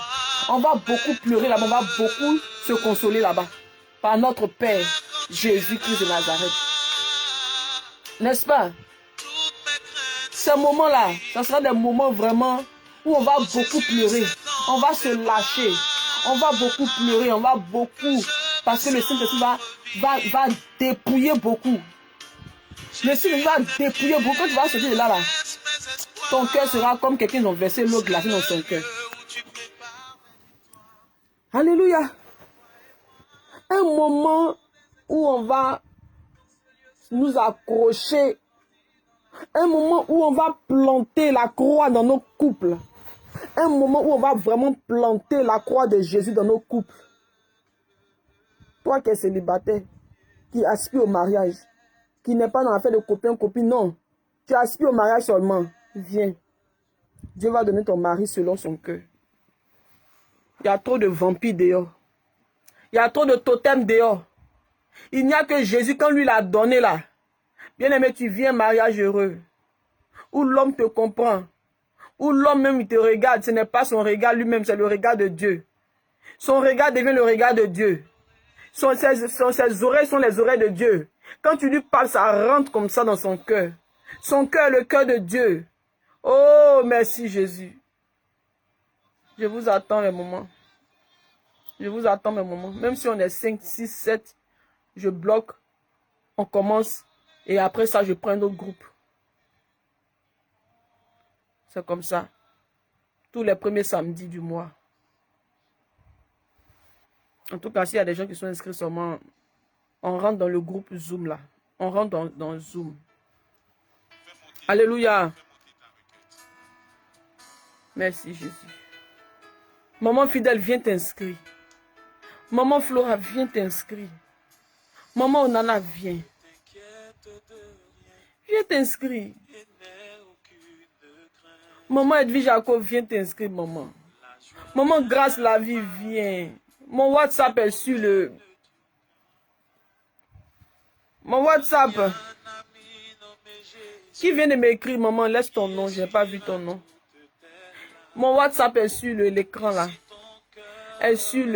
On va beaucoup pleurer là-bas, on va beaucoup se consoler là-bas. Par notre Père, Jésus-Christ de Nazareth. N'est-ce pas? Ces moments-là, ce sera des moments vraiment où on va beaucoup pleurer. On va se lâcher. On va beaucoup pleurer, on va beaucoup. Parce que le Saint-Esprit va dépouiller beaucoup. Le Saint-Esprit va dépouiller beaucoup. Quand tu vas sortir de là, ton cœur sera comme quelqu'un qui a versé l'eau glacée dans son cœur. Alléluia. Un moment où on va nous accrocher. Un moment où on va planter la croix dans nos couples. Un moment où on va vraiment planter la croix de Jésus dans nos couples. Toi qui es célibataire, qui aspire au mariage, qui n'est pas dans l'affaire de copain-copine, non. Tu aspires au mariage seulement. Viens. Dieu va donner ton mari selon son cœur. Il y a trop de vampires dehors. Il y a trop de totems dehors. Il n'y a que Jésus, quand lui l'a donné là. Bien-aimé, tu viens un mariage heureux. Où l'homme te comprend. Où l'homme même il te regarde. Ce n'est pas son regard lui-même, c'est le regard de Dieu. Son regard devient le regard de Dieu. Ses oreilles sont les oreilles de Dieu. Quand tu lui parles, ça rentre comme ça dans son cœur. Son cœur, le cœur de Dieu. Oh, merci Jésus. Je vous attends les moments. Je vous attends mes moments. Même si on est 5, 6, 7, je bloque. On commence. Et après ça, je prends un autre groupe. C'est comme ça. Tous les premiers samedis du mois. En tout cas, s'il y a des gens qui sont inscrits seulement, on rentre dans le groupe Zoom là. On rentre dans Zoom. Alléluia. Merci Jésus. Maman fidèle, viens t'inscrire. Maman Flora, viens t'inscrire. Maman Onana, viens. Viens t'inscrire. Maman Edwige Jacob, viens t'inscrire, maman. Maman Grâce la vie, viens. Mon WhatsApp est sur le... Mon WhatsApp. Qui vient de m'écrire, maman, laisse ton nom. Je n'ai pas vu ton nom. Mon WhatsApp est sur l'écran là. Est sur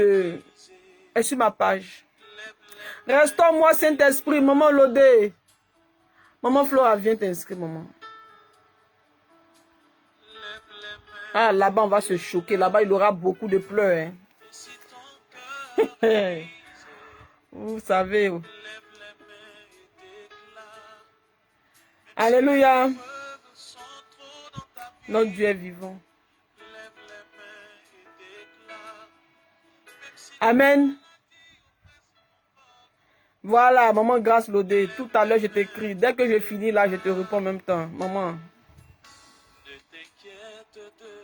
ma page. Restaure-moi, Saint-Esprit, maman Lodé. Maman Flora, viens t'inscrire, maman. Ah, là-bas, on va se choquer. Là-bas, il aura beaucoup de pleurs. Hein. Vous savez. Alléluia. Notre Dieu est vivant. Amen. Voilà, maman Grâce Lodé. Tout à l'heure, je t'écris. Dès que je finis là, je te réponds en même temps. Maman.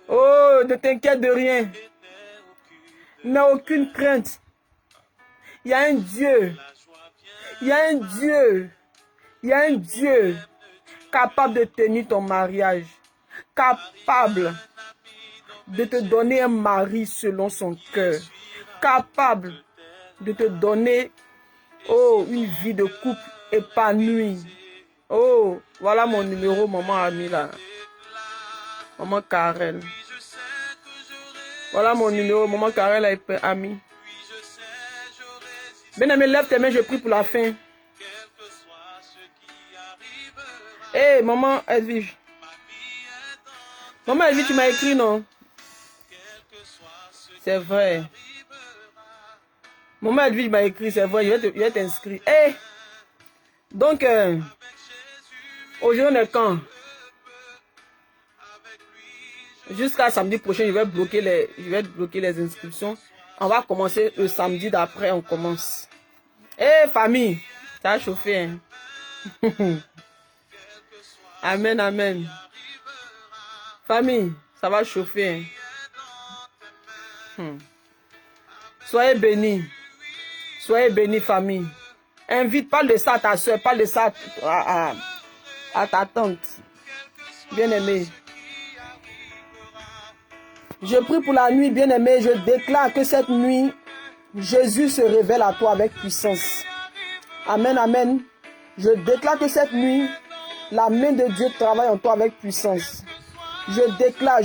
Oh, ne t'inquiète de rien. N'aie aucune crainte. Il y a un Dieu. Il y a un Dieu. Il y a un Dieu capable de tenir ton mariage. Capable de te donner un mari selon son cœur. Capable de te donner une vie de couple épanouie. Oh, voilà mon numéro, maman Ami là. Maman Karel. Voilà mon numéro, maman Karel est amie. Bien-aimé, lève tes mains, je prie pour la fin. Hé, maman Edwige. Maman Edwige, tu m'as écrit, non? C'est vrai. Maman Edwige m'a écrit, c'est vrai, je vais t'inscrire. Hé! Donc, aujourd'hui, on est quand? Jusqu'à samedi prochain, je vais bloquer les inscriptions. On va commencer le samedi d'après, on commence. Hé, famille, ça a chauffé. Hein? Amen, amen. Famille, ça va chauffer. Hein? Soyez bénis. Soyez bénis, famille. Invite, parle de ça à ta soeur, parle de ça à ta tante. Bien-aimée. Je prie pour la nuit, bien-aimé. Je déclare que cette nuit, Jésus se révèle à toi avec puissance. Amen, amen. Je déclare que cette nuit, la main de Dieu travaille en toi avec puissance. Je déclare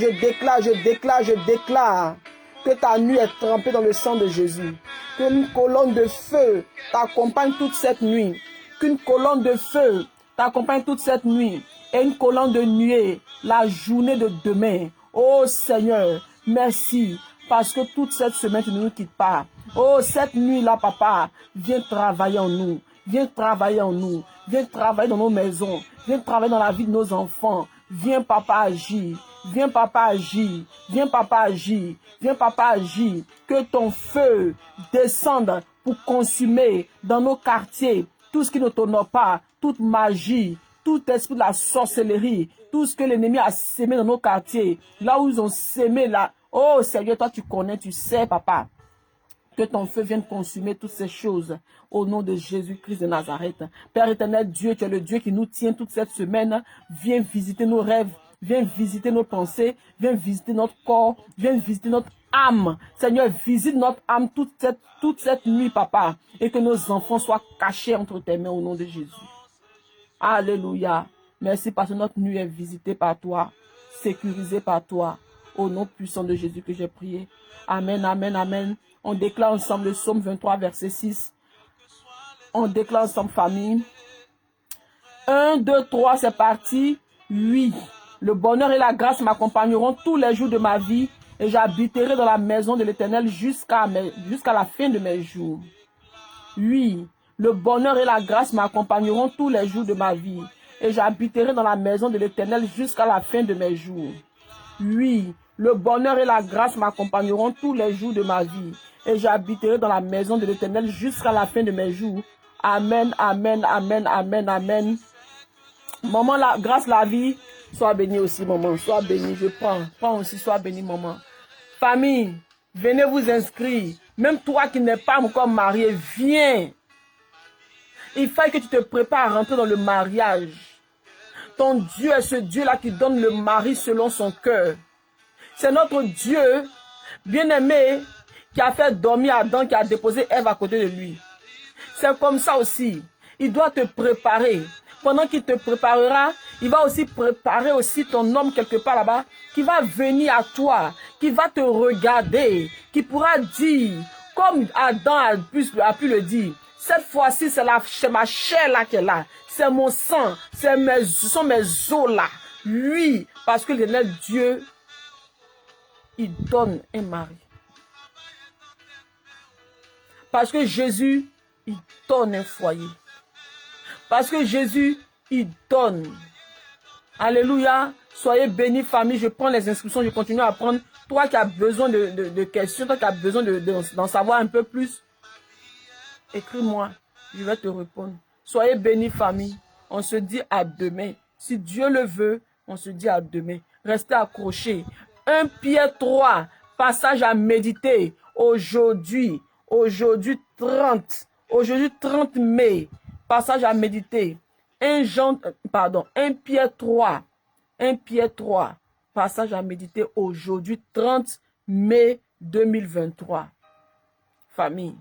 que ta nuit est trempée dans le sang de Jésus. Qu'une colonne de feu t'accompagne toute cette nuit. Qu'une colonne de feu t'accompagne toute cette nuit. Et une colonne de nuée la journée de demain. Oh Seigneur, merci. Parce que toute cette semaine, tu ne nous quittes pas. Oh, cette nuit-là, papa, viens travailler en nous. Viens travailler en nous. Viens travailler dans nos maisons. Viens travailler dans la vie de nos enfants. Viens, papa, agir. Viens, papa, agir. Viens, papa, agir. Viens, papa, agir. Que ton feu descende pour consumer dans nos quartiers tout ce qui ne t'honore pas, toute magie, tout esprit de la sorcellerie, tout ce que l'ennemi a sémé dans nos quartiers, là où ils ont sémé là. Oh Seigneur, toi tu connais, tu sais, papa. Que ton feu vienne consumer toutes ces choses au nom de Jésus-Christ de Nazareth. Père éternel, Dieu, tu es le Dieu qui nous tient toute cette semaine. Viens visiter nos rêves, viens visiter nos pensées, viens visiter notre corps, viens visiter notre âme. Seigneur, visite notre âme toute cette nuit, papa, et que nos enfants soient cachés entre tes mains au nom de Jésus. Alléluia. Merci parce que notre nuit est visitée par toi, sécurisée par toi. Au nom puissant de Jésus que j'ai prié. Amen, amen, amen. On déclare ensemble le psaume 23, verset 6. On déclare ensemble, famille. 1, 2, 3, c'est parti. Oui. Le bonheur et la grâce m'accompagneront tous les jours de ma vie et j'habiterai dans la maison de l'Éternel jusqu'à la fin de mes jours. Oui. Le bonheur et la grâce m'accompagneront tous les jours de ma vie et j'habiterai dans la maison de l'Éternel jusqu'à la fin de mes jours. Oui, le bonheur et la grâce m'accompagneront tous les jours de ma vie et j'habiterai dans la maison de l'Éternel jusqu'à la fin de mes jours. Amen, amen, amen, amen, amen. Maman, la grâce, la vie, sois bénie aussi, maman. Sois bénie, je prends aussi, sois bénie, maman. Famille, venez vous inscrire. Même toi qui n'es pas encore marié, viens. Il faut que tu te prépares à rentrer dans le mariage. Ton Dieu est ce Dieu-là qui donne le mari selon son cœur. C'est notre Dieu, bien-aimé, qui a fait dormir Adam, qui a déposé Ève à côté de lui. C'est comme ça aussi. Il doit te préparer. Pendant qu'il te préparera, il va aussi préparer aussi ton homme quelque part là-bas, qui va venir à toi, qui va te regarder, qui pourra dire, comme Adam a pu le dire, cette fois-ci, c'est ma chair là qui est là. C'est mon sang. Ce sont mes os là. Oui, parce que l'éternel Dieu, il donne un mari. Parce que Jésus, il donne un foyer. Parce que Jésus, il donne. Alléluia. Soyez bénis, famille. Je prends les inscriptions, je continue à prendre. Toi qui as besoin de questions, toi qui as besoin d'en savoir un peu plus, écris-moi, je vais te répondre. Soyez bénis, famille. On se dit à demain. Si Dieu le veut, on se dit à demain. Restez accrochés. 1 Pierre 3, passage à méditer. Aujourd'hui 30 mai, passage à méditer. 1 Pierre 3, passage à méditer aujourd'hui 30 mai 2023. Famille.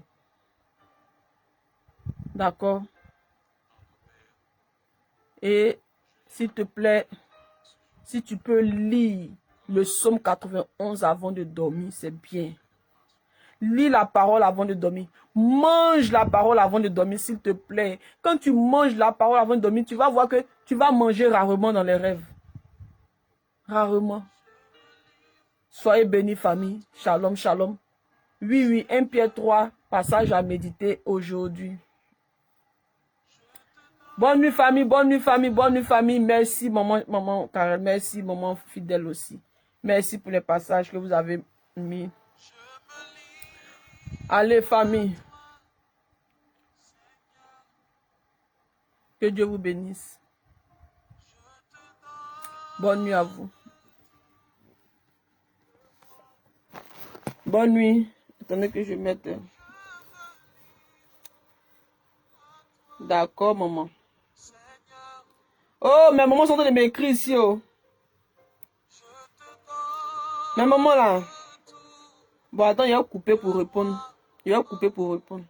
D'accord? Et s'il te plaît, si tu peux lire le psaume 91 avant de dormir, c'est bien. Lis la parole avant de dormir. Mange la parole avant de dormir, s'il te plaît. Quand tu manges la parole avant de dormir, tu vas voir que tu vas manger rarement dans les rêves. Rarement. Soyez bénis, famille. Shalom, shalom. Oui, 1 Pierre 3, passage à méditer aujourd'hui. Bonne nuit, famille, bonne nuit, famille, bonne nuit, famille. Merci, maman Carole. Merci, maman fidèle aussi. Merci pour les passages que vous avez mis. Allez, famille. Que Dieu vous bénisse. Bonne nuit à vous. Bonne nuit. Attendez que je mette. D'accord, maman. Oh, mes mamans sont en train de m'écrire ici. Oh. Mais maman là. Bon, attends, il va couper pour répondre. Il va couper pour répondre.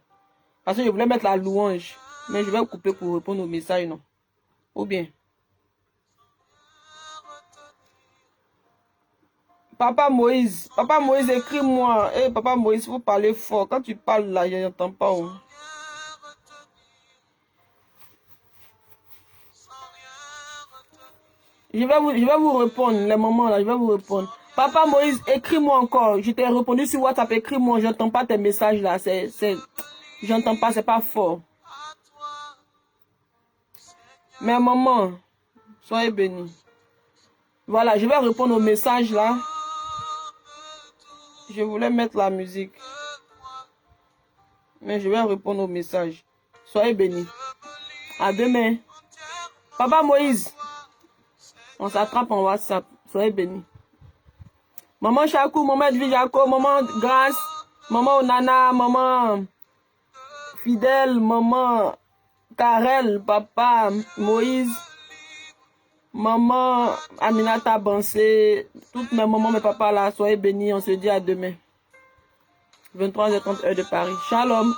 Parce que je voulais mettre la louange. Mais je vais couper pour répondre au message, non? Ou bien? Papa Moïse, écris-moi. Eh, Papa Moïse, il faut parler fort. Quand tu parles là, je n'entends pas. Oh. Je vais vous répondre, les mamans là, je vais vous répondre. Papa Moïse, écris-moi encore. Je t'ai répondu sur WhatsApp, écris-moi. Je n'entends pas tes messages là. J'entends pas, c'est pas fort. Mais maman, soyez bénis. Voilà, je vais répondre au message là. Je voulais mettre la musique. Mais je vais répondre au message. Soyez bénis. À demain. Papa Moïse. On s'attrape en WhatsApp. Soyez bénis. Maman Chakou, maman Edwige Jaco, maman Grâce, maman Onana, maman Fidèle, maman Karel, papa Moïse, maman Aminata Bansé, toutes mes mamans, mes papas là, soyez bénis. On se dit à demain. 23h30 heure de Paris. Shalom.